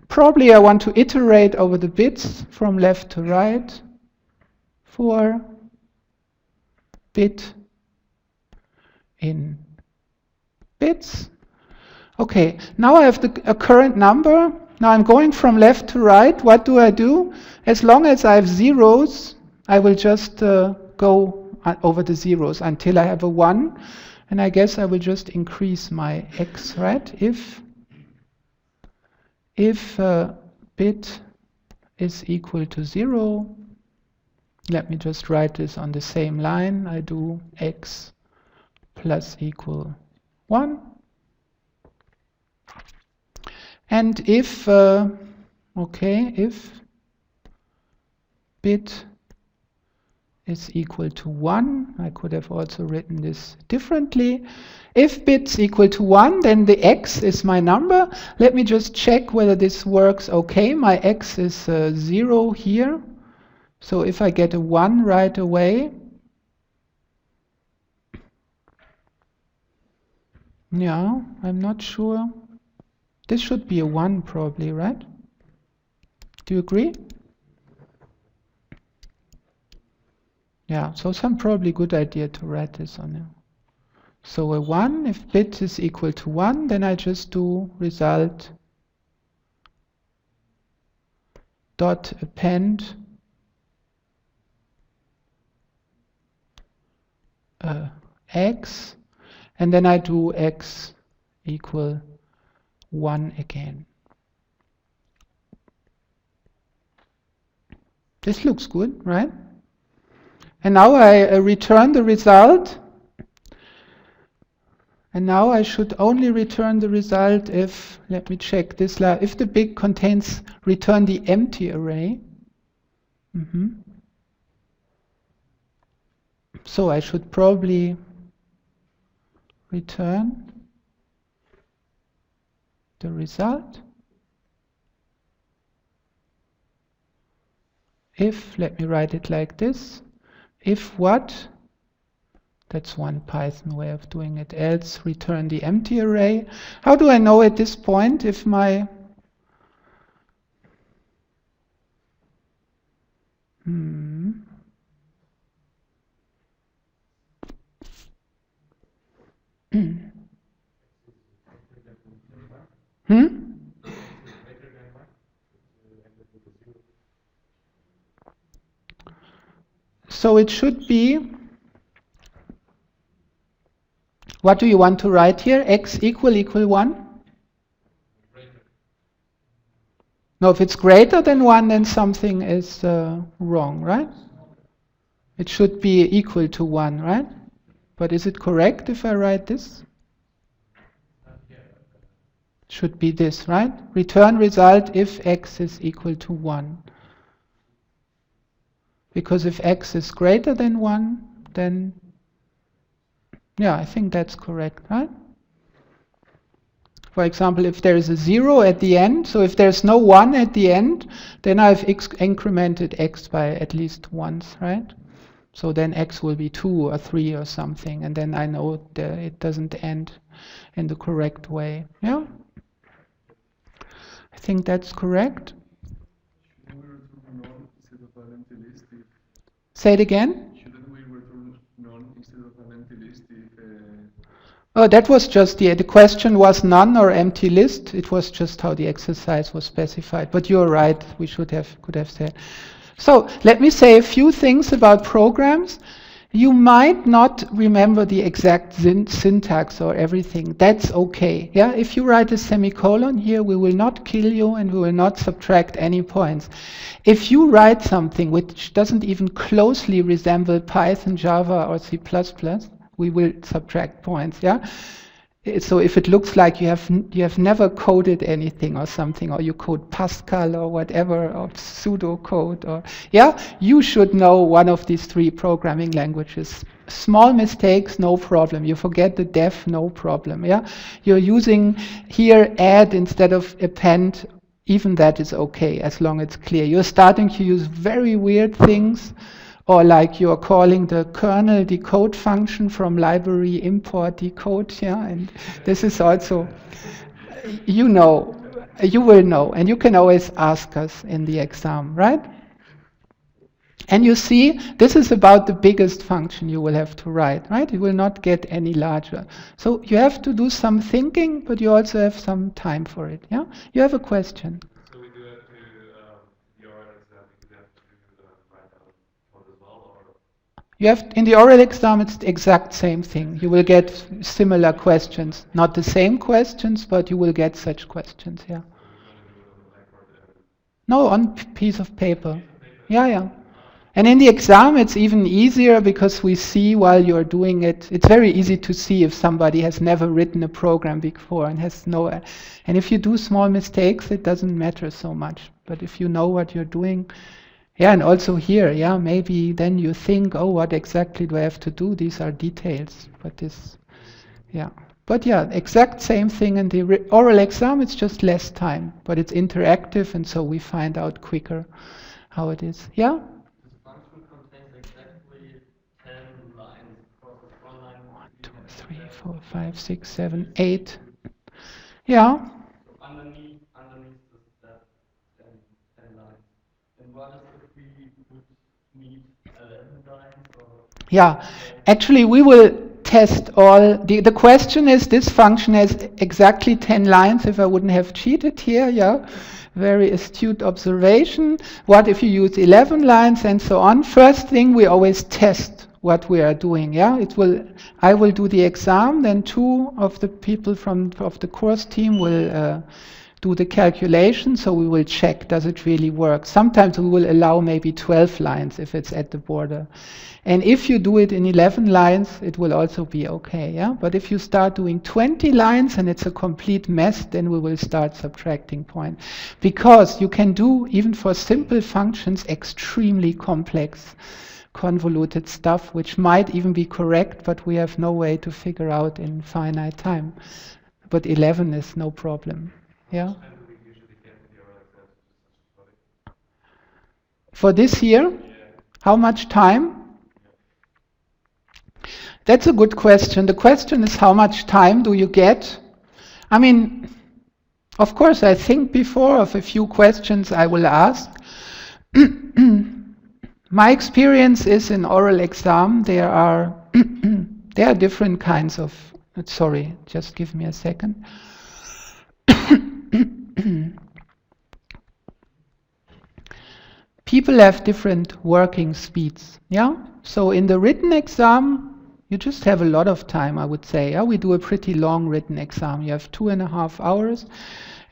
Probably I want to iterate over the bits from left to right. 4 bit in bits. Okay, now I have a current number. Now I'm going from left to right. What do I do? As long as I have zeros, I will just go over the zeros until I have a 1. And I guess I will just increase my x, right? If bit is equal to 0, let me just write this on the same line. I do x plus equal 1. And if bit is equal to 1, I could have also written this differently. If bit's equal to 1, then the x is my number. Let me just check whether this works okay. My x is 0 here. So if I get a 1 right away, I'm not sure. This should be a 1 probably, right? Do you agree? So some probably good idea to write this on there. So a 1, if bit is equal to 1, then I just do result dot append x, and then I do x equal 1 again. This looks good, right? And now I return the result. And now I should only return the result if, let me check this, if the bit contains, return the empty array. So I should probably return the result if, let me write it like this, if what, that's one Python way of doing it, else return the empty array. How do I know at this point if my Hmm? Greater than 1? Ended with a 0. So it should be, what do you want to write here? X equal 1? Greater. No, if it's greater than 1, then something is wrong, right? It should be equal to 1, right? But is it correct if I write this? Should be this, right? Return result if x is equal to 1. Because if x is greater than 1, then, yeah, I think that's correct, right? For example, if there is a 0 at the end, so if there's no 1 at the end, then I've incremented x by at least once, right? So then x will be 2 or 3 or something, and then I know that it doesn't end in the correct way. Yeah? I think that's correct. Shouldn't we return none instead of an empty list if... Say it again. Shouldn't we return none instead of an empty list if... Oh, that was just the question was none or empty list. It was just how the exercise was specified. But you're right, we could have said. So let me say a few things about programs. You might not remember the exact syntax or everything. That's okay. Yeah, if you write a semicolon here, we will not kill you and we will not subtract any points. If you write something which doesn't even closely resemble Python, Java, or C++, we will subtract points. Yeah. So if it looks like you have never coded anything or something, or you code Pascal or whatever, or pseudocode, or yeah, you should know one of these 3 programming languages. Small mistakes, no problem. You forget the def, no problem. Yeah, you're using here add instead of append. Even that is okay as long as it's clear. You're starting to use very weird things. Or like you're calling the kernel decode function from library import decode, yeah, and this is also, you know, you will know, and you can always ask us in the exam, right? And you see, this is about the biggest function you will have to write, right? It will not get any larger. So you have to do some thinking, but you also have some time for it, yeah? You have a question. So we do have to, the oral exam, we do have to write out code as well, or... You have, in the oral exam, it's the exact same thing. You will get similar questions. Not the same questions, but you will get such questions, yeah. No, on piece of paper. Yeah, yeah. And in the exam, it's even easier because we see while you're doing it, it's very easy to see if somebody has never written a program before and has no, and if you do small mistakes, it doesn't matter so much. But if you know what you're doing, yeah, and also here, yeah, maybe then you think, oh, what exactly do I have to do? These are details, but this, yeah. But yeah, exact same thing in the oral exam, it's just less time, but it's interactive, and so we find out quicker how it is. Yeah? This function contains exactly 10 lines, because it's one line... 1, 2, 3, 4, 5, 6, 7, 8. Yeah. So underneath that 10 lines. And what is if we would need 11 lines, or... Yeah, actually we will test all, the question is this function has exactly 10 lines if I wouldn't have cheated here, yeah. Very astute observation. What if you use 11 lines and so on? First thing, we always test what we are doing, yeah. I will do the exam, then 2 of the people of the course team will do the calculation, so we will check, does it really work? Sometimes we will allow maybe 12 lines if it's at the border. And if you do it in 11 lines, it will also be okay, yeah? But if you start doing 20 lines and it's a complete mess, then we will start subtracting points. Because you can do, even for simple functions, extremely complex, convoluted stuff, which might even be correct, but we have no way to figure out in finite time. But 11 is no problem. Yeah. For this year, how much time? That's a good question. The question is, how much time do you get? I mean, of course, I think before of a few questions I will ask. My experience is in oral exam, there are different kinds of, sorry, just give me a second. People have different working speeds, yeah? So in the written exam, you just have a lot of time, I would say. Yeah? We do a pretty long written exam. You have 2.5 hours,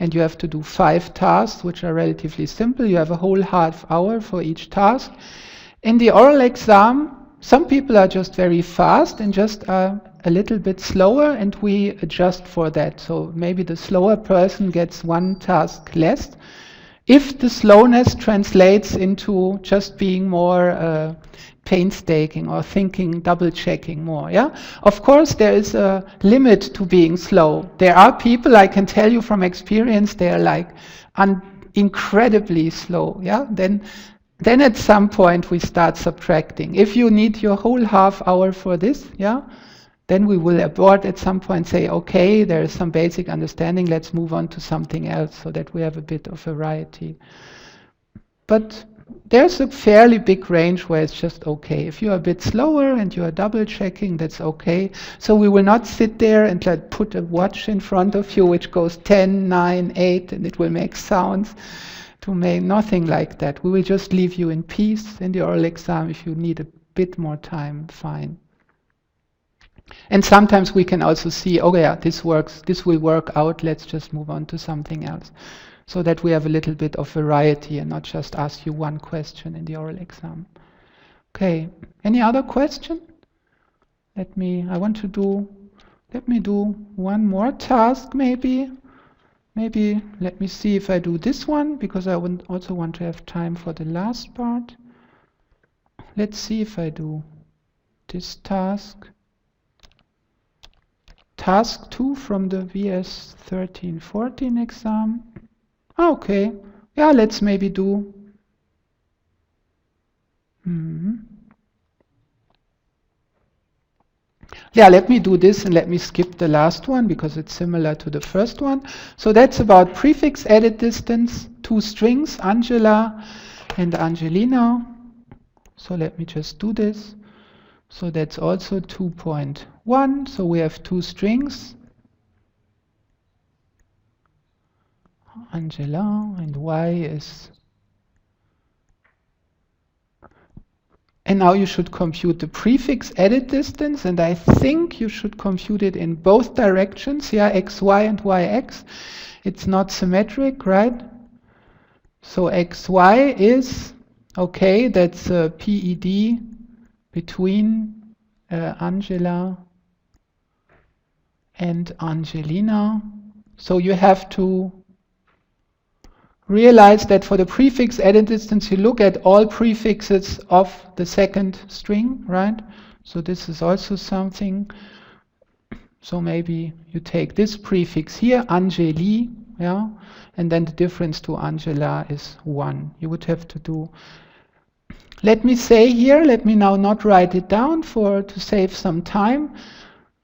and you have to do 5 tasks, which are relatively simple. You have a whole half hour for each task. In the oral exam, some people are just very fast and just are a little bit slower, and we adjust for that. So maybe the slower person gets 1 task less, if the slowness translates into just being more painstaking or thinking, double checking more. Yeah, of course there is a limit to being slow. There are people, I can tell you from experience, they are like incredibly slow. Yeah, then at some point we start subtracting. If you need your whole half hour for this, yeah, then we will abort at some point, say, okay, there is some basic understanding, let's move on to something else so that we have a bit of variety. But there's a fairly big range where it's just okay. If you're a bit slower and you're double checking, that's okay. So we will not sit there and like put a watch in front of you which goes 10, 9, 8, and it will make sounds. To make nothing like that. We will just leave you in peace in the oral exam. If you need a bit more time, fine. And sometimes we can also see, oh yeah, this works, this will work out, let's just move on to something else. So that we have a little bit of variety and not just ask you one question in the oral exam. Okay, any other question? Let me do one more task maybe. Maybe let me see if I do this one, because I would also want to have time for the last part. Let's see if I do this task. Task 2 from the VS 13-14 exam. Okay, yeah, let's maybe do. Yeah, let me do this and let me skip the last one because it's similar to the first one. So that's about prefix edit distance, 2 strings, Angela and Angelina. So let me just do this. So that's also 2.1. So we have 2 strings, Angela, and Y is. And now you should compute the prefix edit distance, and I think you should compute it in both directions, yeah, xy and yx. It's not symmetric, right? So xy is, okay, that's PED between Angela and Angelina. So you have to realize that for the prefix edit distance, you look at all prefixes of the second string, right? So this is also something. So maybe you take this prefix here, Angeli, yeah, and then the difference to Angela is 1. You would have to do. Let me say here, let me now not write it down to save some time.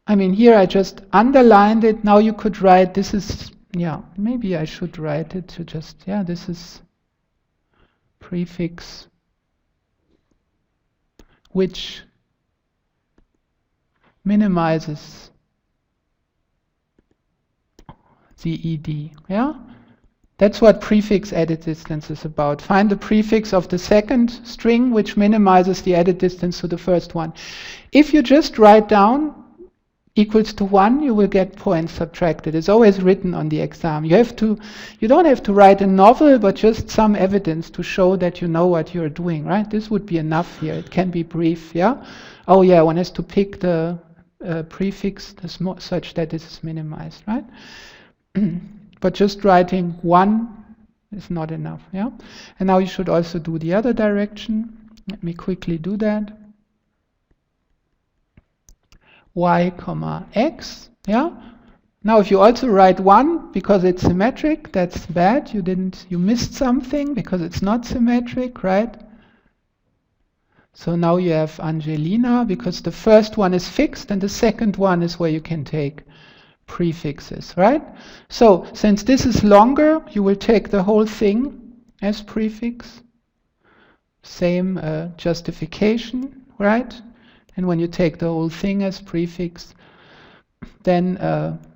I mean, here I just underlined it. Now you could write, this is, yeah, maybe I should write it to just, yeah, this is prefix which minimizes the ED, yeah? That's what prefix edit distance is about. Find the prefix of the second string which minimizes the edit distance to the first one. If you just write down equals to 1, you will get points subtracted. It's always written on the exam. You don't have to write a novel, but just some evidence to show that you know what you're doing, right? This would be enough here. It can be brief, yeah? Oh yeah, one has to pick the prefix such that this is minimized, right? But just writing 1 is not enough, yeah? And now you should also do the other direction. Let me quickly do that. Y, x, yeah? Now if you also write 1 because it's symmetric, that's bad. You missed something because it's not symmetric, right? So now you have Angelina because the first one is fixed and the second one is where you can take prefixes, right? So since this is longer, you will take the whole thing as prefix. Same justification, right? And when you take the whole thing as prefix, then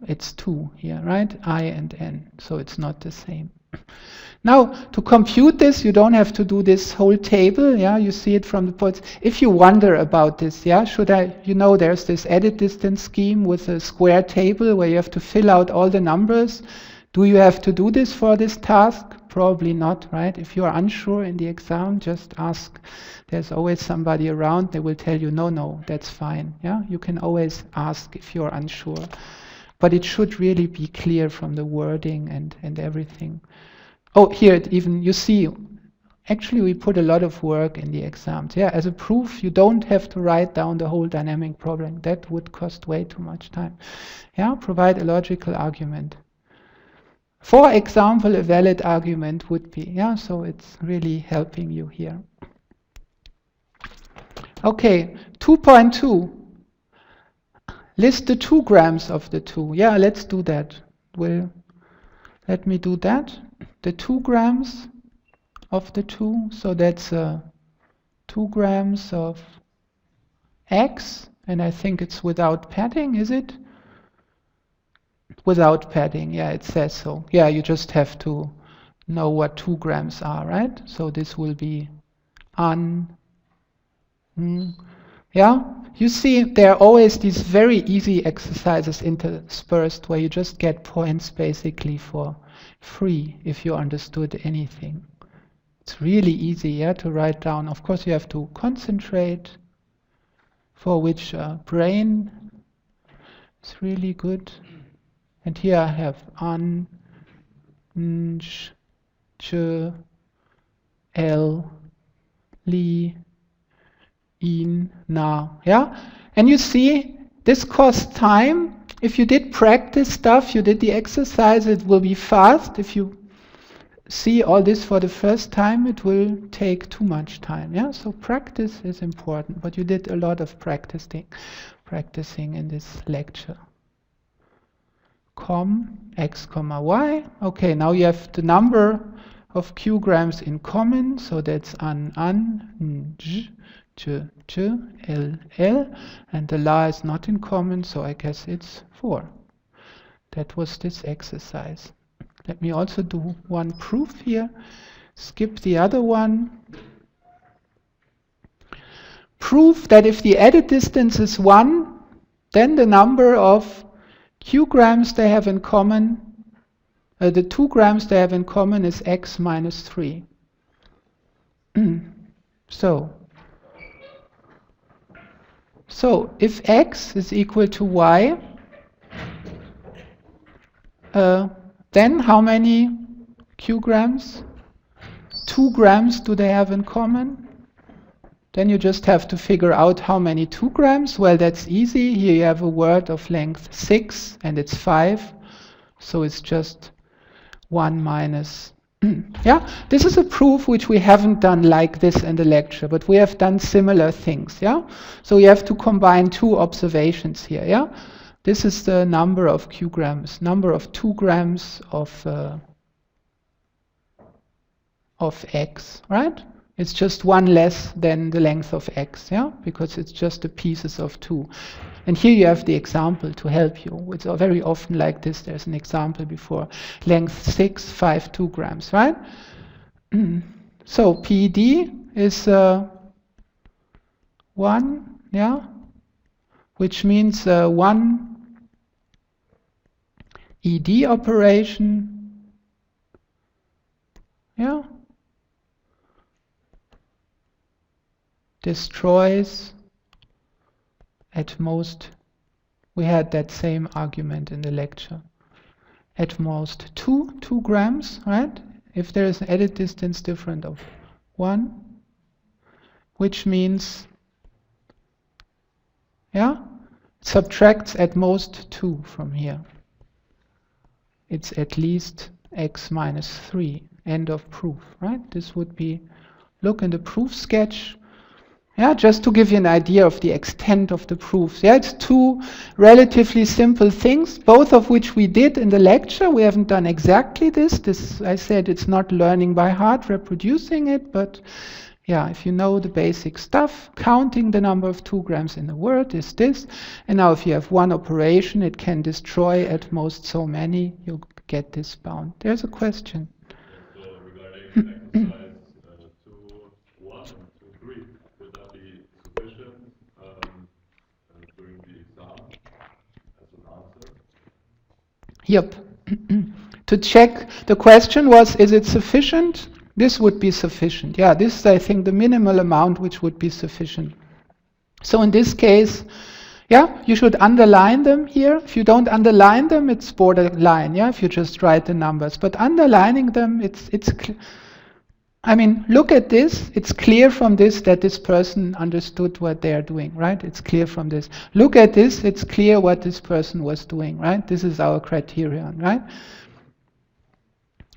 it's 2 here, right? I and n, so it's not the same. Now, to compute this, you don't have to do this whole table, yeah? You see it from the points. If you wonder about this, yeah, should I, you know, there's this edit distance scheme with a square table where you have to fill out all the numbers. Do you have to do this for this task? Probably not, right? If you are unsure in the exam, just ask. There's always somebody around. They will tell you, no, that's fine. Yeah, you can always ask if you're unsure. But it should really be clear from the wording and everything. Oh, here it even, you see, actually we put a lot of work in the exams. Yeah, as a proof, you don't have to write down the whole dynamic problem. That would cost way too much time. Yeah, provide a logical argument. For example, a valid argument would be, yeah, so it's really helping you here. Okay, 2.2. List the 2 grams of the 2. Yeah, let's do that. Let me do that. The 2 grams of the 2, so that's 2 grams of X, and I think it's without padding, is it? Without padding, yeah, it says so. Yeah, you just have to know what 2 grams are, right? So this will be yeah, you see there are always these very easy exercises interspersed where you just get points basically for free if you understood anything. It's really easy, yeah, to write down. Of course, you have to concentrate, for which brain is really good. And here I have an, ch, l, li, in, na. Yeah? And you see, this costs time. If you did practice stuff, you did the exercise, it will be fast. If you see all this for the first time, it will take too much time. Yeah, so practice is important, but you did a lot of practicing in this lecture. X, y. Okay, now you have the number of q grams in common, so that's an, j, l, and the la is not in common, so I guess it's 4. That was this exercise. Let me also do one proof here. Skip the other one. Prove that if the edit distance is 1, then the number of q grams they have in common, the 2 grams they have in common is x minus 3. So if x is equal to y, then how many q grams? 2 grams do they have in common? Then you just have to figure out how many 2 grams. Well, that's easy. Here you have a word of length 6 and it's 5. So it's just 1 minus. Yeah, this is a proof which we haven't done like this in the lecture, but we have done similar things. Yeah, so you have to combine 2 observations here. Yeah, this is the number of q grams, number of 2 grams of x, right? It's just 1 less than the length of x, yeah, because it's just the pieces of 2. And here you have the example to help you. It's very often like this. There's an example before. Length 6, 5, 2 grams, right? So PD is 1, yeah, which means 1 ED operation, yeah, destroys at most, we had that same argument in the lecture, at most 2 grams, right? If there is an edit distance different of 1, which means, yeah, subtracts at most 2 from here. It's at least x minus 3, end of proof, right? This would be, look in the proof sketch. Yeah, just to give you an idea of the extent of the proofs. Yeah, it's 2 relatively simple things, both of which we did in the lecture. We haven't done exactly this. I said it's not learning by heart, reproducing it, but Yeah, if you know the basic stuff, counting the number of 2 grams in a word is this. And now if you have one operation, it can destroy at most so many, you get this bound. There's a question. So regarding exercise 2.1 and 2.3, would that be sufficient during the exam as an answer? Yep. To check, the question was, is it sufficient? This would be sufficient. Yeah, this is, I think, the minimal amount which would be sufficient. So in this case, yeah, you should underline them here. If you don't underline them, it's borderline, yeah, if you just write the numbers. But underlining them, I mean, look at this. It's clear from this that this person understood what they are doing, right? It's clear from this. Look at this. It's clear what this person was doing, right? This is our criterion, right?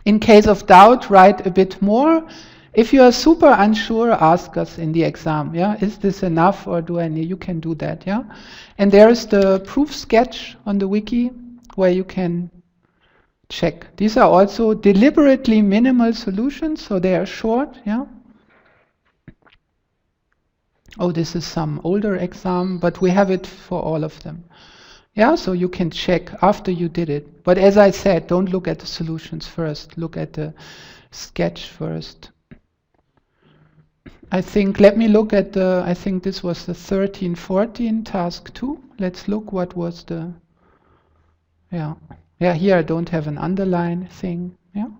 In case of doubt, write a bit more. If you are super unsure, ask us in the exam, yeah? Is this enough or do I need? You can do that, yeah? And there is the proof sketch on the wiki where you can check. These are also deliberately minimal solutions, so they are short, yeah? Oh, this is some older exam, but we have it for all of them. Yeah, so you can check after you did it. But as I said, don't look at the solutions first. Look at the sketch first. I think, let me look at I think this was the 13-14 task 2. Let's look what was the, yeah, here I don't have an underline thing, yeah.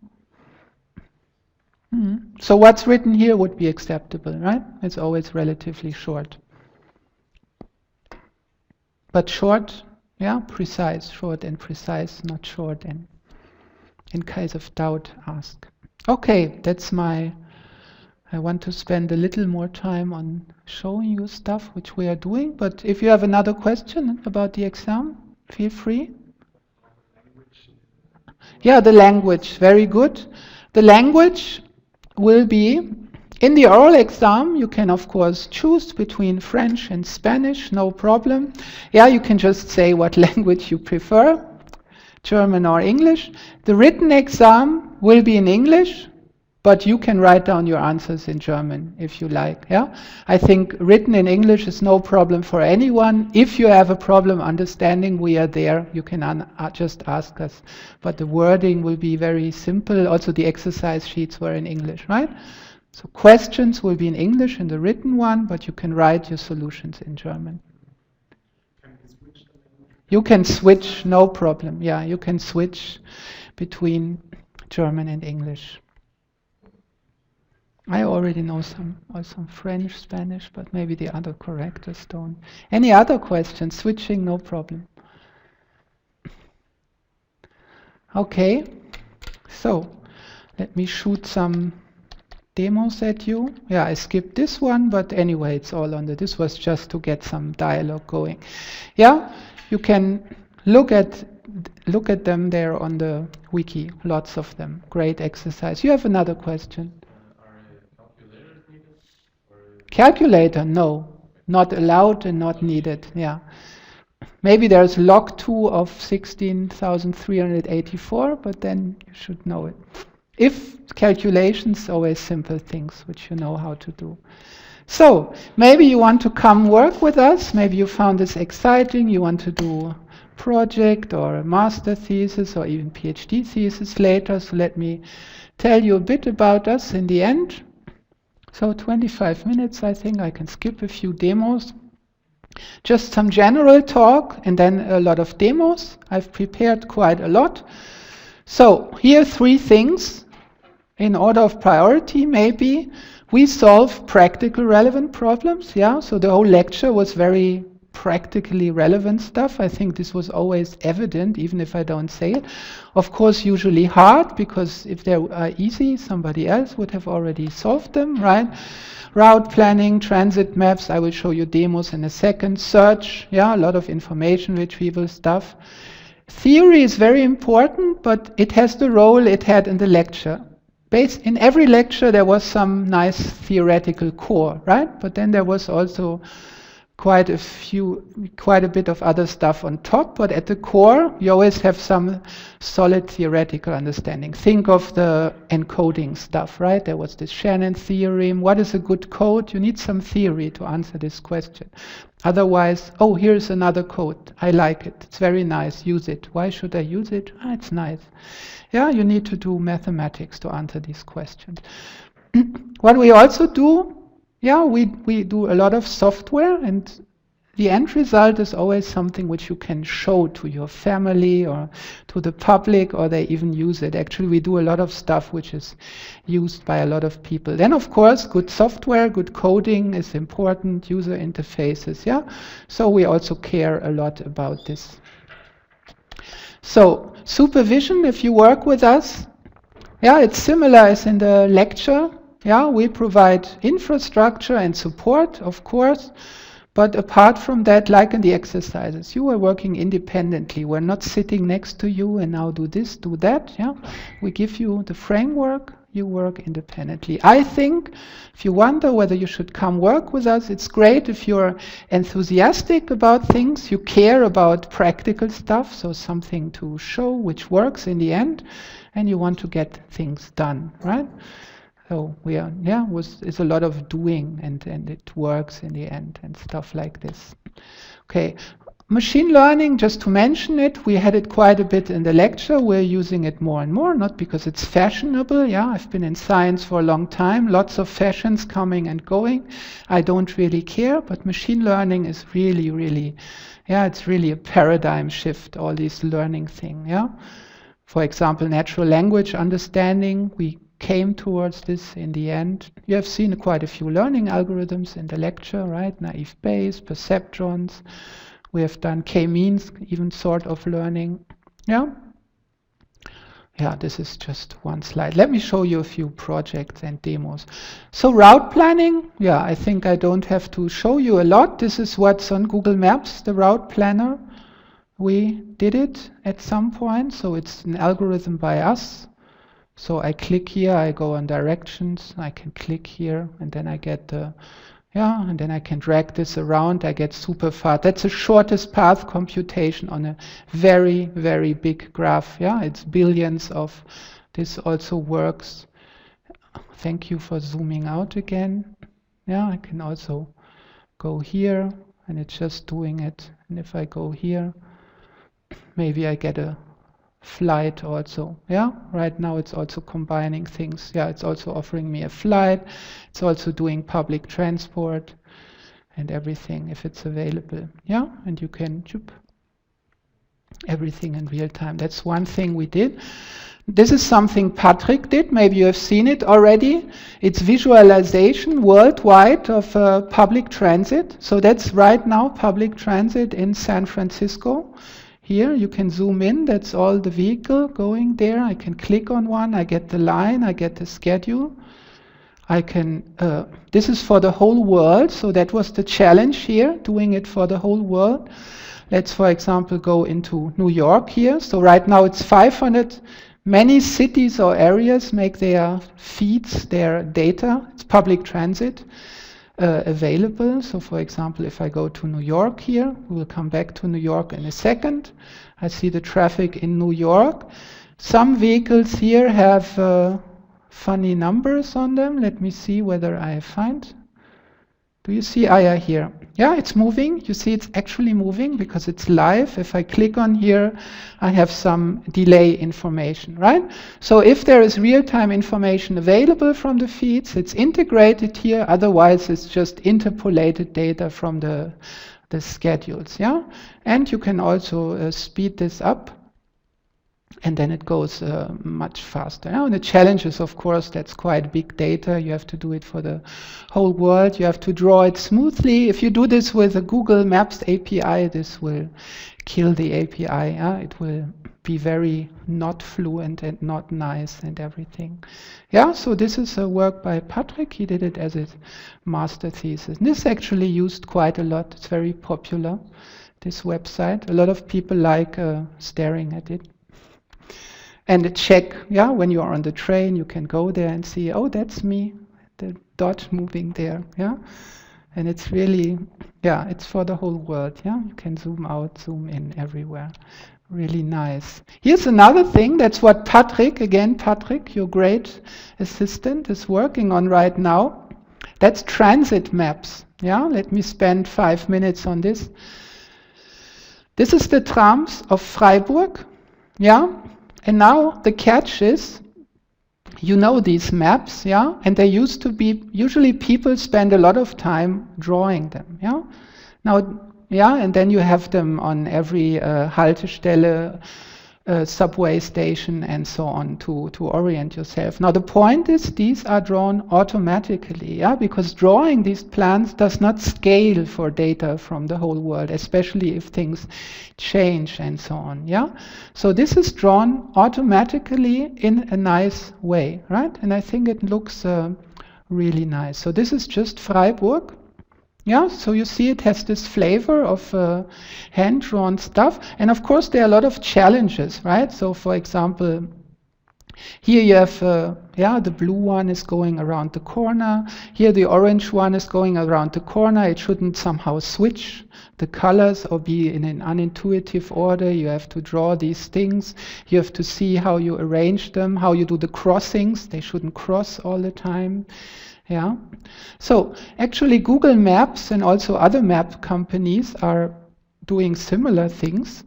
So what's written here would be acceptable, right? It's always relatively short. But short, yeah, precise, short and precise, not short and in case of doubt, ask. Okay, that's I want to spend a little more time on showing you stuff which we are doing, but if you have another question about the exam, feel free. Yeah, the language, very good. The language will be, in the oral exam, you can of course choose between French and Spanish, no problem. Yeah, you can just say what language you prefer, German or English. The written exam will be in English, but you can write down your answers in German if you like. Yeah, I think written in English is no problem for anyone. If you have a problem understanding, we are there. You can just ask us. But the wording will be very simple. Also, the exercise sheets were in English, right? So questions will be in English in the written one, but you can write your solutions in German. You can switch, no problem. Yeah, you can switch between German and English. I already know some French, Spanish, but maybe the other correctors don't. Any other questions? Switching, no problem. Okay, so let me shoot some demos at you. Yeah, I skipped this one, but anyway, it's all on this was just to get some dialogue going. Yeah, you can look at them there on the wiki, lots of them. Great exercise. You have another question? Calculator, no, not allowed and not needed. Yeah, maybe there's log 2 of 16,384, but then you should know it. If calculations, always simple things which you know how to do. So maybe you want to come work with us. Maybe you found this exciting. You want to do a project or a master thesis or even PhD thesis later. So let me tell you a bit about us in the end. So 25 minutes, I think. I can skip a few demos. Just some general talk and then a lot of demos. I've prepared quite a lot. So here are 3 things in order of priority, maybe. We solve practical relevant problems. Yeah, so the whole lecture was very practically relevant stuff. I think this was always evident, even if I don't say it. Of course, usually hard, because if they are easy, somebody else would have already solved them, right? Route planning, transit maps, I will show you demos in a second. Search, yeah, a lot of information retrieval stuff. Theory is very important, but it has the role it had in the lecture. In every lecture there was some nice theoretical core, right? But then there was also quite a bit of other stuff on top, but at the core, you always have some solid theoretical understanding. Think of the encoding stuff, right? There was this Shannon theorem. What is a good code? You need some theory to answer this question. Otherwise, oh, here's another code. I like it. It's very nice. Use it. Why should I use it? Ah, it's nice. Yeah, you need to do mathematics to answer these questions. What we also do, yeah, we do a lot of software, and the end result is always something which you can show to your family or to the public, or they even use it. Actually, we do a lot of stuff which is used by a lot of people. Then, of course, good software, good coding is important, user interfaces, yeah? So we also care a lot about this. So, supervision, if you work with us, yeah, it's similar as in the lecture. Yeah, we provide infrastructure and support, of course, but apart from that, like in the exercises, you are working independently. We're not sitting next to you and now do this, do that. Yeah, we give you the framework, you work independently. I think if you wonder whether you should come work with us, it's great if you're enthusiastic about things, you care about practical stuff, so something to show which works in the end, and you want to get things done, right? So we are, yeah, it's a lot of doing, and it works in the end and stuff like this. Okay, machine learning, just to mention it, we had it quite a bit in the lecture. We're using it more and more, not because it's fashionable. Yeah, I've been in science for a long time, lots of fashions coming and going. I don't really care, but machine learning is really, really, yeah, it's really a paradigm shift, all these learning thing, yeah. For example, natural language understanding, we came towards this in the end. You have seen quite a few learning algorithms in the lecture, right? Naive Bayes, perceptrons. We have done k-means, even sort of learning. Yeah? Yeah, this is just one slide. Let me show you a few projects and demos. So route planning, yeah, I think I don't have to show you a lot. This is what's on Google Maps, the route planner. We did it at some point, so it's an algorithm by us. So I click here, I go on directions, I can click here, and then I get the, yeah, and then I can drag this around, I get super fast. That's the shortest path computation on a very, very big graph. Yeah, it's billions of, this also works. Thank you for zooming out again. Yeah, I can also go here, and it's just doing it. And if I go here, maybe I get a flight also. Yeah, right now it's also combining things. Yeah, it's also offering me a flight. It's also doing public transport and everything if it's available. Yeah, and you can everything in real time. That's one thing we did. This is something Patrick did. Maybe you have seen it already. It's visualization worldwide of public transit. So that's right now public transit in San Francisco. Here you can zoom in, that's all the vehicle going there. I can click on one, I get the line, I get the schedule. I can, this is for the whole world, so that was the challenge here, doing it for the whole world. Let's, for example, go into New York here. So right now it's 500, many cities or areas make their feeds, their data, it's public transit. Available. So for example, if I go to New York here, we will come back to New York in a second. I see the traffic in New York. Some vehicles here have funny numbers on them. Let me see whether I find. Do you see? Ah, yeah, here. Yeah, it's moving. You see it's actually moving because it's live. If I click on here, I have some delay information, right? So if there is real-time information available from the feeds, it's integrated here. Otherwise, it's just interpolated data from the schedules, yeah? And you can also speed this up. And then it goes much faster. Now, and the challenge is, of course, that's quite big data. You have to do it for the whole world. You have to draw it smoothly. If you do this with a Google Maps API, this will kill the API. Yeah? It will be very not fluent and not nice and everything. Yeah, so this is a work by Patrick. He did it as his master thesis. And this is actually used quite a lot. It's very popular, this website. A lot of people like staring at it. And check, yeah, when you are on the train, you can go there and see, oh, that's me, the dot moving there, yeah. And it's really, yeah, it's for the whole world. Yeah, you can zoom out, zoom in everywhere. Really nice. Here's another thing. That's what Patrick, again, Patrick, your great assistant, is working on right now. That's transit maps. Yeah, let me spend 5 minutes on this. This is the trams of Freiburg. Yeah, and now the catch is, you know these maps, yeah, and they used to be, usually people spend a lot of time drawing them, yeah. Now, yeah, and then you have them on every Haltestelle, subway station, and so on to orient yourself. Now, the point is these are drawn automatically, yeah, because drawing these plans does not scale for data from the whole world, especially if things change and so on, yeah. So this is drawn automatically in a nice way, right? And I think it looks really nice. So this is just Freiburg. Yeah, so you see it has this flavor of hand-drawn stuff. And of course, there are a lot of challenges, right? So for example, here you have, yeah, the blue one is going around the corner. Here the orange one is going around the corner. It shouldn't somehow switch the colors or be in an unintuitive order. You have to draw these things. You have to see how you arrange them, how you do the crossings. They shouldn't cross all the time. Yeah. So actually Google Maps and also other map companies are doing similar things.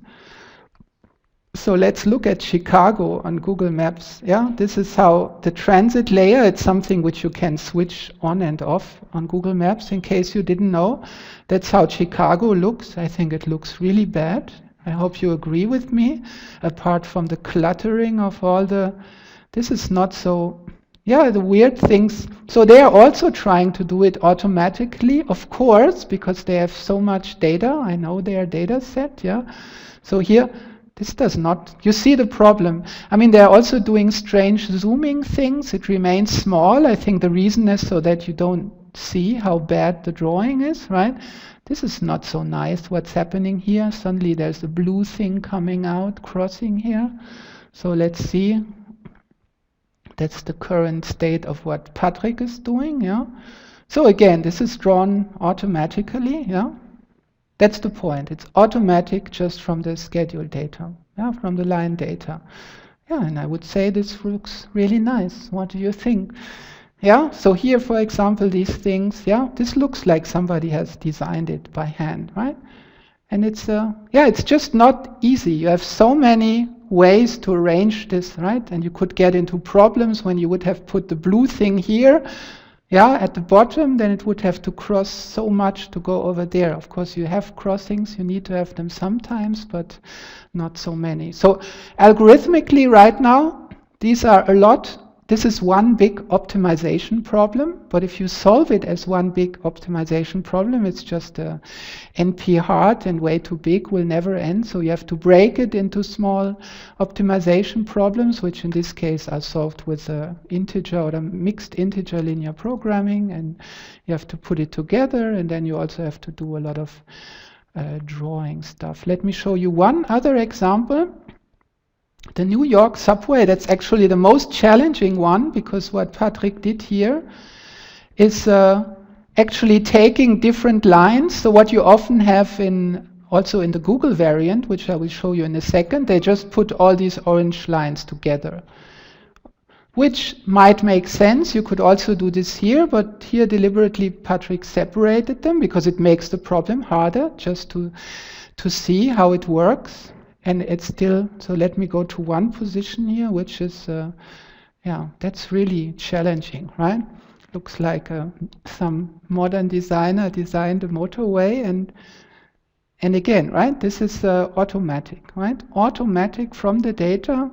So let's look at Chicago on Google Maps. Yeah, this is how the transit layer, it's something which you can switch on and off on Google Maps in case you didn't know. That's how Chicago looks. I think it looks really bad. I hope you agree with me. Apart from the cluttering of all the, this is not so, yeah, the weird things. So they are also trying to do it automatically, of course, because they have so much data. I know their data set, yeah. So here, this does not, you see the problem. I mean, they're also doing strange zooming things. It remains small. I think the reason is so that you don't see how bad the drawing is, right? This is not so nice what's happening here. Suddenly there's a blue thing coming out, crossing here. So let's see. That's the current state of what Patrick is doing, yeah. So again, this is drawn automatically, yeah. That's the point. It's automatic just from the schedule data, yeah, from the line data. Yeah, and I would say this looks really nice. What do you think? Yeah, so here, for example, these things, yeah, this looks like somebody has designed it by hand, right? And it's, yeah, it's just not easy. You have so many ways to arrange this, right? And you could get into problems when you would have put the blue thing here, yeah, at the bottom, then it would have to cross so much to go over there. Of course, you have crossings, you need to have them sometimes, but not so many. So algorithmically right now, these are a lot. This is one big optimization problem, but if you solve it as one big optimization problem, it's just a NP hard and way too big, will never end. So you have to break it into small optimization problems, which in this case are solved with a integer or a mixed integer linear programming, and you have to put it together, and then you also have to do a lot of drawing stuff. Let me show you one other example. The New York subway, that's actually the most challenging one, because what Patrick did here is actually taking different lines. So what you often have also in the Google variant, which I will show you in a second, they just put all these orange lines together, which might make sense. You could also do this here, but here deliberately Patrick separated them because it makes the problem harder just to see how it works. And it's still, so let me go to one position here, which is, yeah, that's really challenging, right? Looks like some modern designer designed a motorway, and again, right, this is automatic, right? Automatic from the data,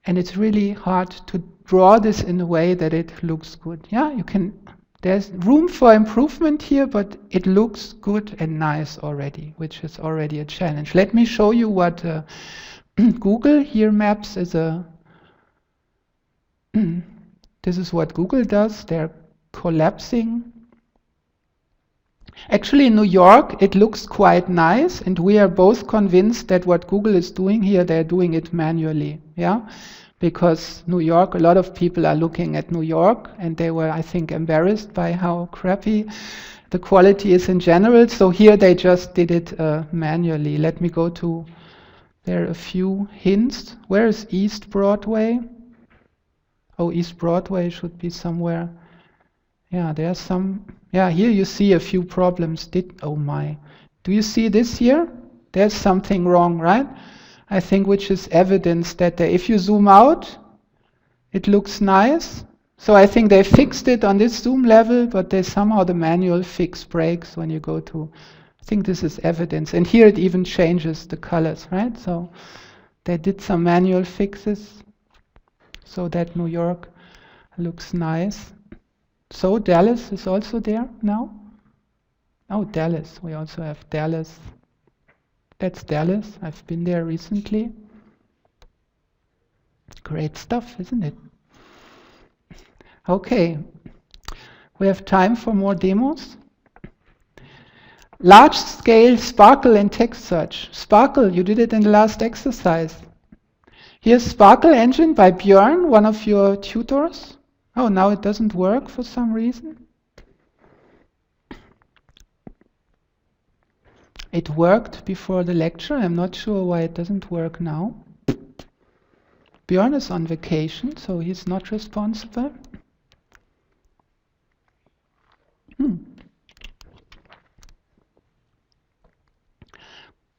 and it's really hard to draw this in a way that it looks good. Yeah, you can. There's room for improvement here, but it looks good and nice already, which is already a challenge. Let me show you what Google here maps is a. This is what Google does. They're collapsing. Actually, in New York, it looks quite nice, and we are both convinced that what Google is doing here, they're doing it manually. Yeah. because New York, a lot of people are looking at New York, and they were, I think, embarrassed by how crappy the quality is in general. So here they just did it manually. Let me go to, there are a few hints. Where is East Broadway? Oh, East Broadway should be somewhere. Yeah, there's some. Yeah, here you see a few problems. Oh my. Do you see this here? There's something wrong, right? I think which is evidence that if you zoom out, it looks nice. So I think they fixed it on this zoom level, but they somehow the manual fix breaks when you go to, I think this is evidence. And here it even changes the colors, right? So they did some manual fixes so that New York looks nice. So Dallas is also there now. Oh, Dallas. We also have Dallas. That's Dallas. I've been there recently. Great stuff, isn't it? Okay. We have time for more demos. Large-scale Sparkle and text search. Sparkle, you did it in the last exercise. Here's Sparkle Engine by Björn, one of your tutors. Oh, now it doesn't work for some reason. It worked before the lecture. I'm not sure why it doesn't work now. Björn is on vacation, so he's not responsible.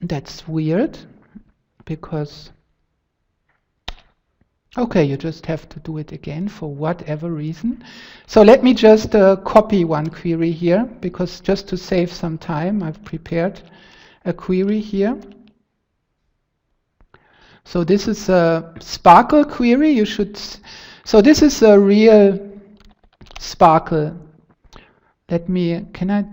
That's weird, because okay, you just have to do it again for whatever reason. So let me just copy one query here, because just to save some time, I've prepared a query here. So this is a Sparkle query. You should. So this is a real Sparkle. Can I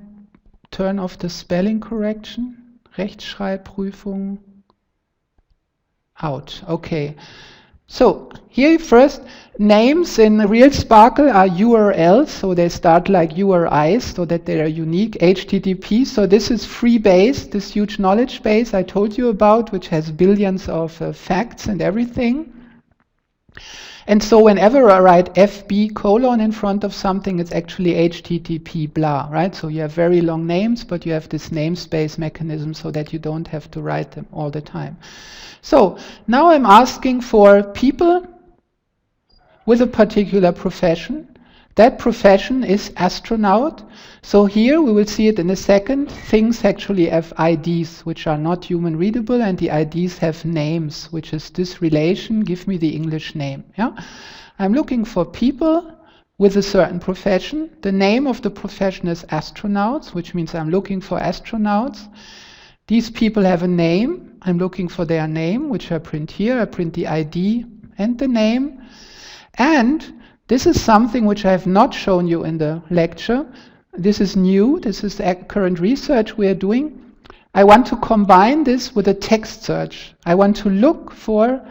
turn off the spelling correction? Rechtschreibprüfung. Out. Okay. So here first, names in real Sparkle are URLs, so they start like URIs, so that they are unique. HTTP, so this is free base, this huge knowledge base I told you about, which has billions of facts and everything. And so whenever I write FB colon in front of something, it's actually HTTP blah, right? So you have very long names, but you have this namespace mechanism so that you don't have to write them all the time. So now I'm asking for people with a particular profession. That profession is astronaut. So here we will see it in a second. Things actually have IDs, which are not human readable, and the IDs have names, which is this relation, give me the English name. Yeah? I'm looking for people with a certain profession. The name of the profession is astronauts, which means I'm looking for astronauts. These people have a name. I'm looking for their name, which I print here. I print the ID and the name. And this is something which I have not shown you in the lecture. This is new. This is the current research we are doing. I want to combine this with a text search. I want to look for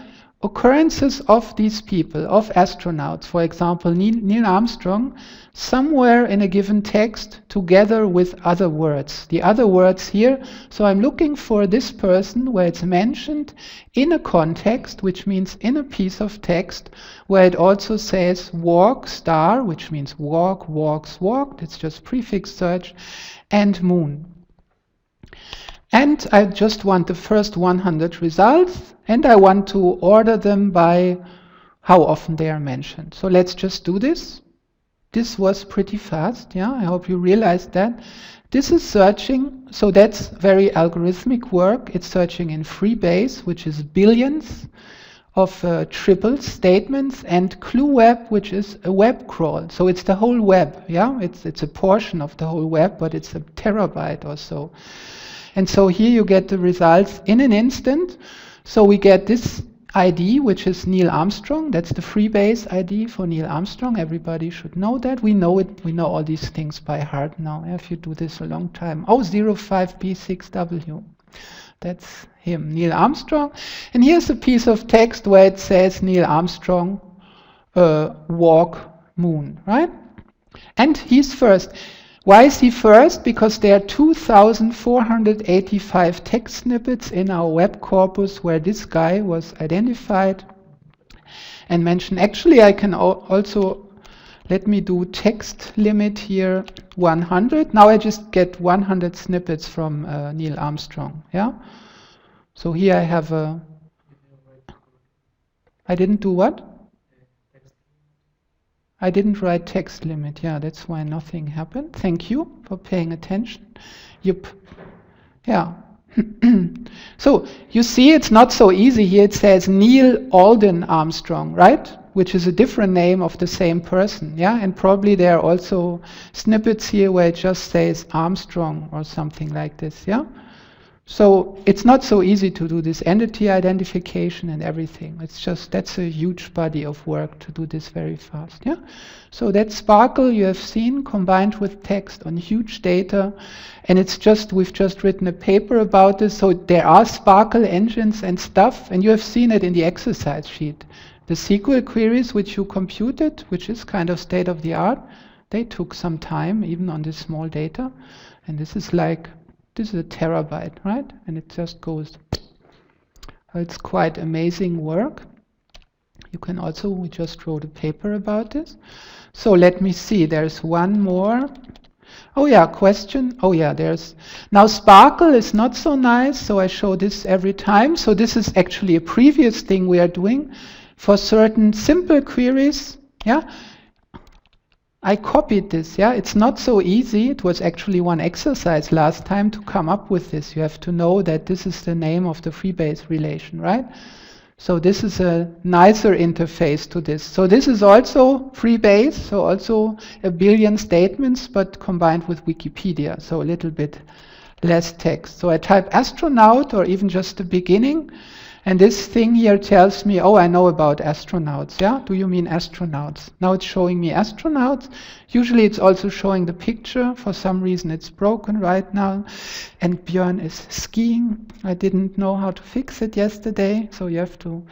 occurrences of these people, of astronauts. For example, Neil Armstrong, somewhere in a given text together with other words. The other words here, so I'm looking for this person where it's mentioned in a context, which means in a piece of text, where it also says walk star, which means walk, walks, walked. It's just prefix search, and moon. And I just want the first 100 results, and I want to order them by how often they are mentioned. So let's just do this. This was pretty fast, yeah, I hope you realized that. This is searching, so that's very algorithmic work. It's searching in FreeBase, which is billions of triple statements, and ClueWeb, which is a web crawl. So it's the whole web, yeah? It's a portion of the whole web, but it's a terabyte or so. And so here you get the results in an instant. So we get this ID, which is Neil Armstrong. That's the FreeBase ID for Neil Armstrong. Everybody should know that. We know it. We know all these things by heart now, if you do this a long time. Oh, 05B6W. That's him, Neil Armstrong. And here's a piece of text where it says Neil Armstrong walk moon, right? And he's first. Why is he first? Because there are 2,485 text snippets in our web corpus where this guy was identified. and mention, actually I can also, let me do text limit here 100. Now I just get 100 snippets from Neil Armstrong. Yeah. So here I have a, I didn't do what? I didn't write text limit. Yeah, that's why nothing happened. Thank you for paying attention. Yep. Yeah. So you see, it's not so easy here. It says Neil Alden Armstrong, right? Which is a different name of the same person. Yeah, and probably there are also snippets here where it just says Armstrong or something like this. Yeah. So it's not so easy to do this entity identification and everything. It's just, that's a huge body of work to do this very fast. Yeah. So that Sparkle you have seen combined with text on huge data, and it's just, we've just written a paper about this. So there are Sparkle engines and stuff, and you have seen it in the exercise sheet. The SQL queries which you computed, which is kind of state of the art, they took some time even on this small data, and this is like, this is a terabyte, right? And it just goes. It's quite amazing work. You can also, we just wrote a paper about this. So let me see, there's one more. Oh yeah, question. Oh yeah, there's, now Sparkle is not so nice, so I show this every time. So this is actually a previous thing we are doing for certain simple queries. Yeah. I copied this, yeah. It's not so easy. It was actually one exercise last time to come up with this. You have to know that this is the name of the freebase relation, right? So this is a nicer interface to this. So this is also freebase, so also a billion statements, but combined with Wikipedia, so a little bit less text. So I type astronaut or even just the beginning, and this thing here tells me, oh, I know about astronauts. Yeah, do you mean astronauts? Now it's showing me astronauts. Usually it's also showing the picture. For some reason it's broken right now. And Björn is skiing. I didn't know how to fix it yesterday, so you have to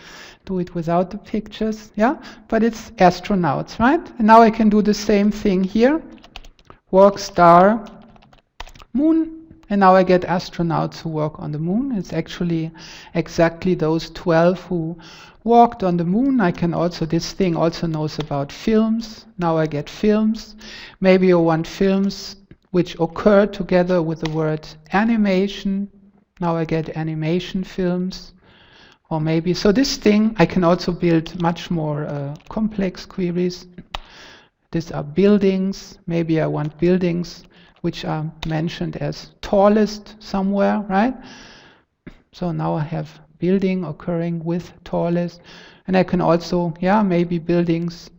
do it without the pictures. Yeah, but it's astronauts, right? And now I can do the same thing here. Work star moon. And now I get astronauts who work on the moon. It's actually exactly those 12 who walked on the moon. I can also, this thing also knows about films. Now I get films. Maybe you want films which occur together with the word animation. Now I get animation films. Or maybe, so this thing, I can also build much more complex queries. These are buildings. Maybe I want buildings which are mentioned as tallest somewhere, right? So now I have building occurring with tallest, and I can also, yeah, maybe buildings,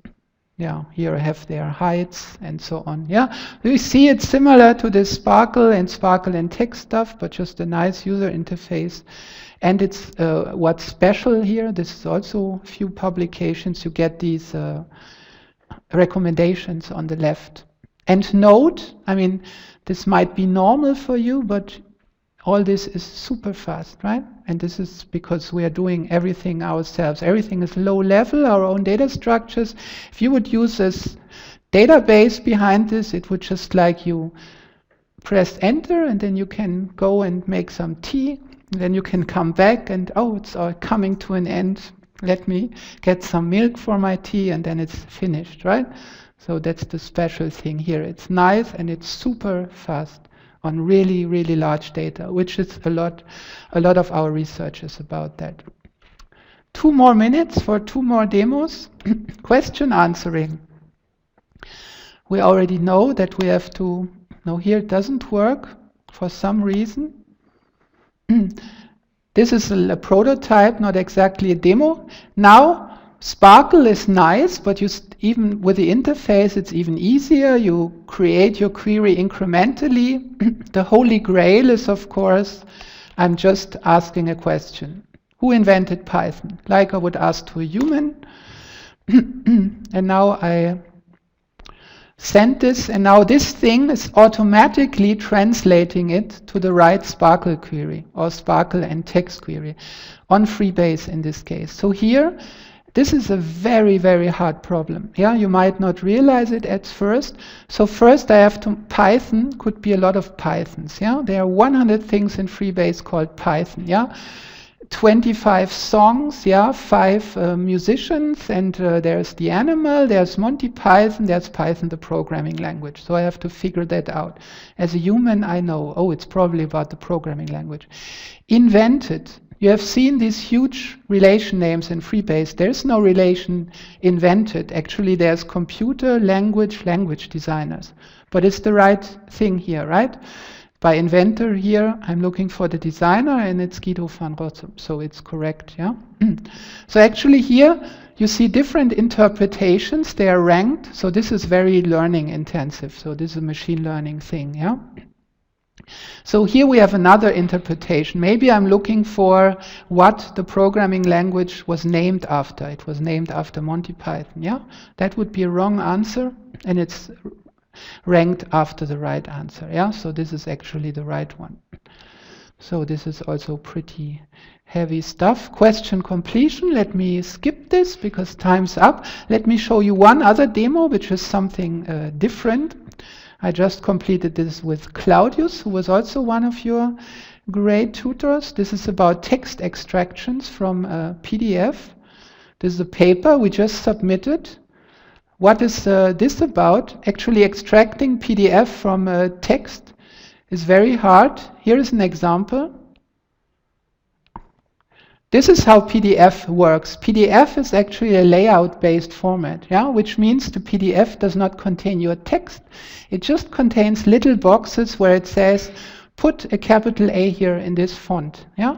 yeah, here I have their heights and so on. Yeah, you see it's similar to this Sparkle and text stuff, but just a nice user interface. And it's what's special here, this is also a few publications, you get these recommendations on the left. And note, I mean, this might be normal for you, but all this is super fast, right? And this is because we are doing everything ourselves. Everything is low level, our own data structures. If you would use this database behind this, it would just like you press enter and then you can go and make some tea. And then you can come back and, oh, it's all coming to an end. Let me get some milk for my tea and then it's finished, right? So that's the special thing here. It's nice and it's super fast on really, really large data, which is a lot of our research is about that. 2 more minutes for 2 more demos. Question answering. We already know that we have to, no, here it doesn't work for some reason. This is a prototype, not exactly a demo. Now, Sparkle is nice, but even with the interface, it's even easier. You create your query incrementally. The holy grail is, of course, I'm just asking a question. Who invented Python? Like I would ask to a human. And now I send this, and now this thing is automatically translating it to the right Sparkle query, or Sparkle and text query, on Freebase in this case. So here, this is a very, very hard problem. Yeah, you might not realize it at first. So first I have to, Python could be a lot of Pythons. Yeah, there are 100 things in Freebase called Python. Yeah, 25 songs, yeah, 5 musicians, and there's the animal, there's Monty Python, there's Python, the programming language. So I have to figure that out. As a human, I know, oh, it's probably about the programming language. Invented. You have seen these huge relation names in Freebase. There's no relation invented. Actually, there's computer language designers. But it's the right thing here, right? By inventor here, I'm looking for the designer, and it's Guido van Rossum, so it's correct, yeah? So actually here, you see different interpretations, they are ranked, so this is very learning intensive, so this is a machine learning thing, yeah? So here we have another interpretation. Maybe I'm looking for what the programming language was named after. It was named after Monty Python, yeah? That would be a wrong answer, and it's ranked after the right answer, yeah? So this is actually the right one. So this is also pretty heavy stuff. Question completion. Let me skip this because time's up. Let me show you one other demo, which is something different. I just completed this with Claudius, who was also one of your great tutors. This is about text extractions from a PDF. This is a paper we just submitted. What is this about? Actually, extracting PDF from text is very hard. Here is an example. This is how PDF works. PDF is actually a layout-based format, yeah, which means the PDF does not contain your text. It just contains little boxes where it says, put a capital A here in this font, yeah,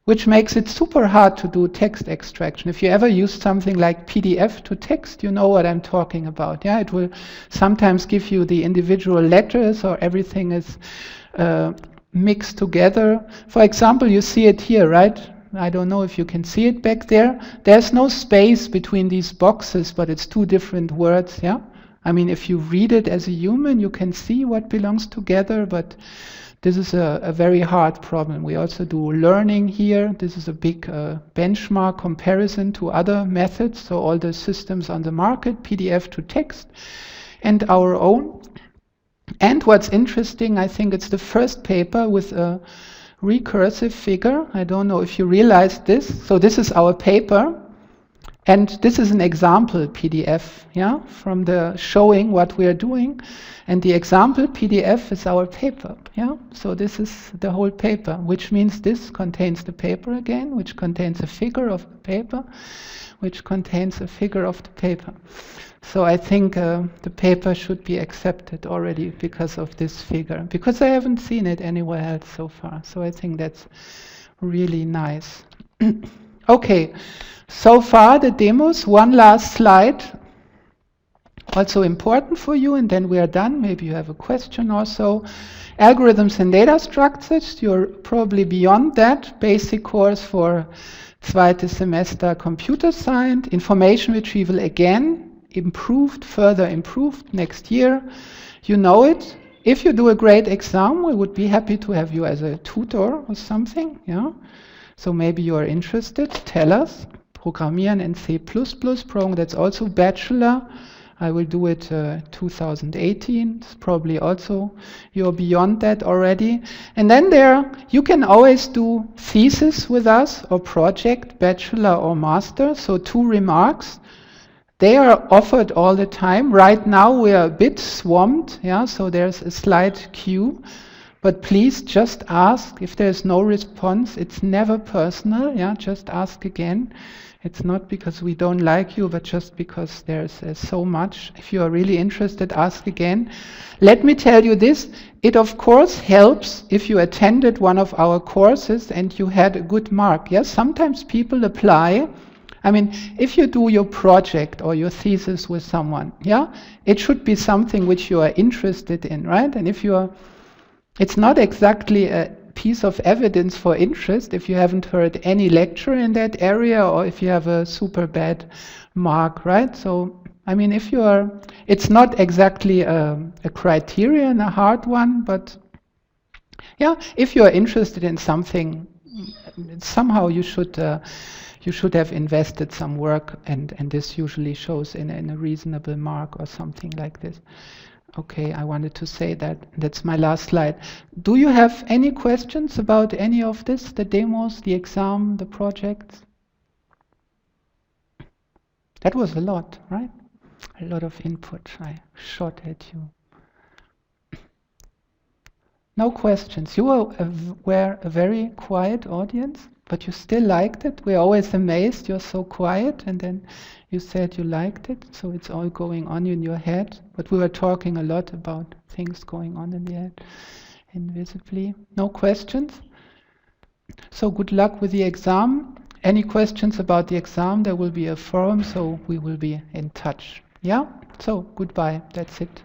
which makes it super hard to do text extraction. If you ever use something like PDF to text, you know what I'm talking about. Yeah, it will sometimes give you the individual letters, or everything is mixed together. For example, you see it here, right? I don't know if you can see it back there. There's no space between these boxes, but it's 2 different words. Yeah, I mean, if you read it as a human, you can see what belongs together, but this is a very hard problem. We also do learning here. This is a big benchmark comparison to other methods. So all the systems on the market, PDF to text, and our own. And what's interesting, I think it's the first paper with a recursive figure. I don't know if you realize this. So this is our paper. And this is an example PDF, yeah, from the showing what we are doing. And the example PDF is our paper, yeah. So this is the whole paper, which means this contains the paper again, which contains a figure of the paper, which contains a figure of the paper. So I think the paper should be accepted already because of this figure, because I haven't seen it anywhere else so far. So I think that's really nice. Okay, so far the demos. One last slide, also important for you, and then we are done. Maybe you have a question or so. Algorithms and data structures, you're probably beyond that. Basic course for zweites Semester computer science. Information retrieval again, improved, further improved next year. You know it. If you do a great exam, we would be happy to have you as a tutor or something, yeah. So maybe you are interested, tell us. Programmieren in C++, that's also bachelor. I will do it 2018. It's probably also, you're beyond that already. And then you can always do thesis with us, or project, bachelor or master. So 2 remarks. They are offered all the time. Right now we are a bit swamped, yeah, so there's a slight queue. But please just ask. If there's no response, it's never personal, yeah, just ask again. It's not because we don't like you, but just because there's so much. If you are really interested, ask again. Let me tell you this, it of course helps if you attended one of our courses and you had a good mark. Yes, sometimes people apply. I mean, if you do your project or your thesis with someone, yeah, it should be something which you are interested in, right? And if you are, it's not exactly a piece of evidence for interest if you haven't heard any lecture in that area, or if you have a super bad mark, right? So, I mean, if you are, it's not exactly a criterion, a hard one, but yeah, if you are interested in something, somehow you should have invested some work, and this usually shows in a reasonable mark or something like this. Okay, I wanted to say that. That's my last slide. Do you have any questions about any of this? The demos, the exam, the projects? That was a lot, right? A lot of input I shot at you. No questions. You were a very quiet audience, but you still liked it. We're always amazed you're so quiet, and then you said you liked it, so it's all going on in your head. But we were talking a lot about things going on in the head invisibly. No questions? So good luck with the exam. Any questions about the exam? There will be a forum, so we will be in touch. Yeah? So goodbye. That's it.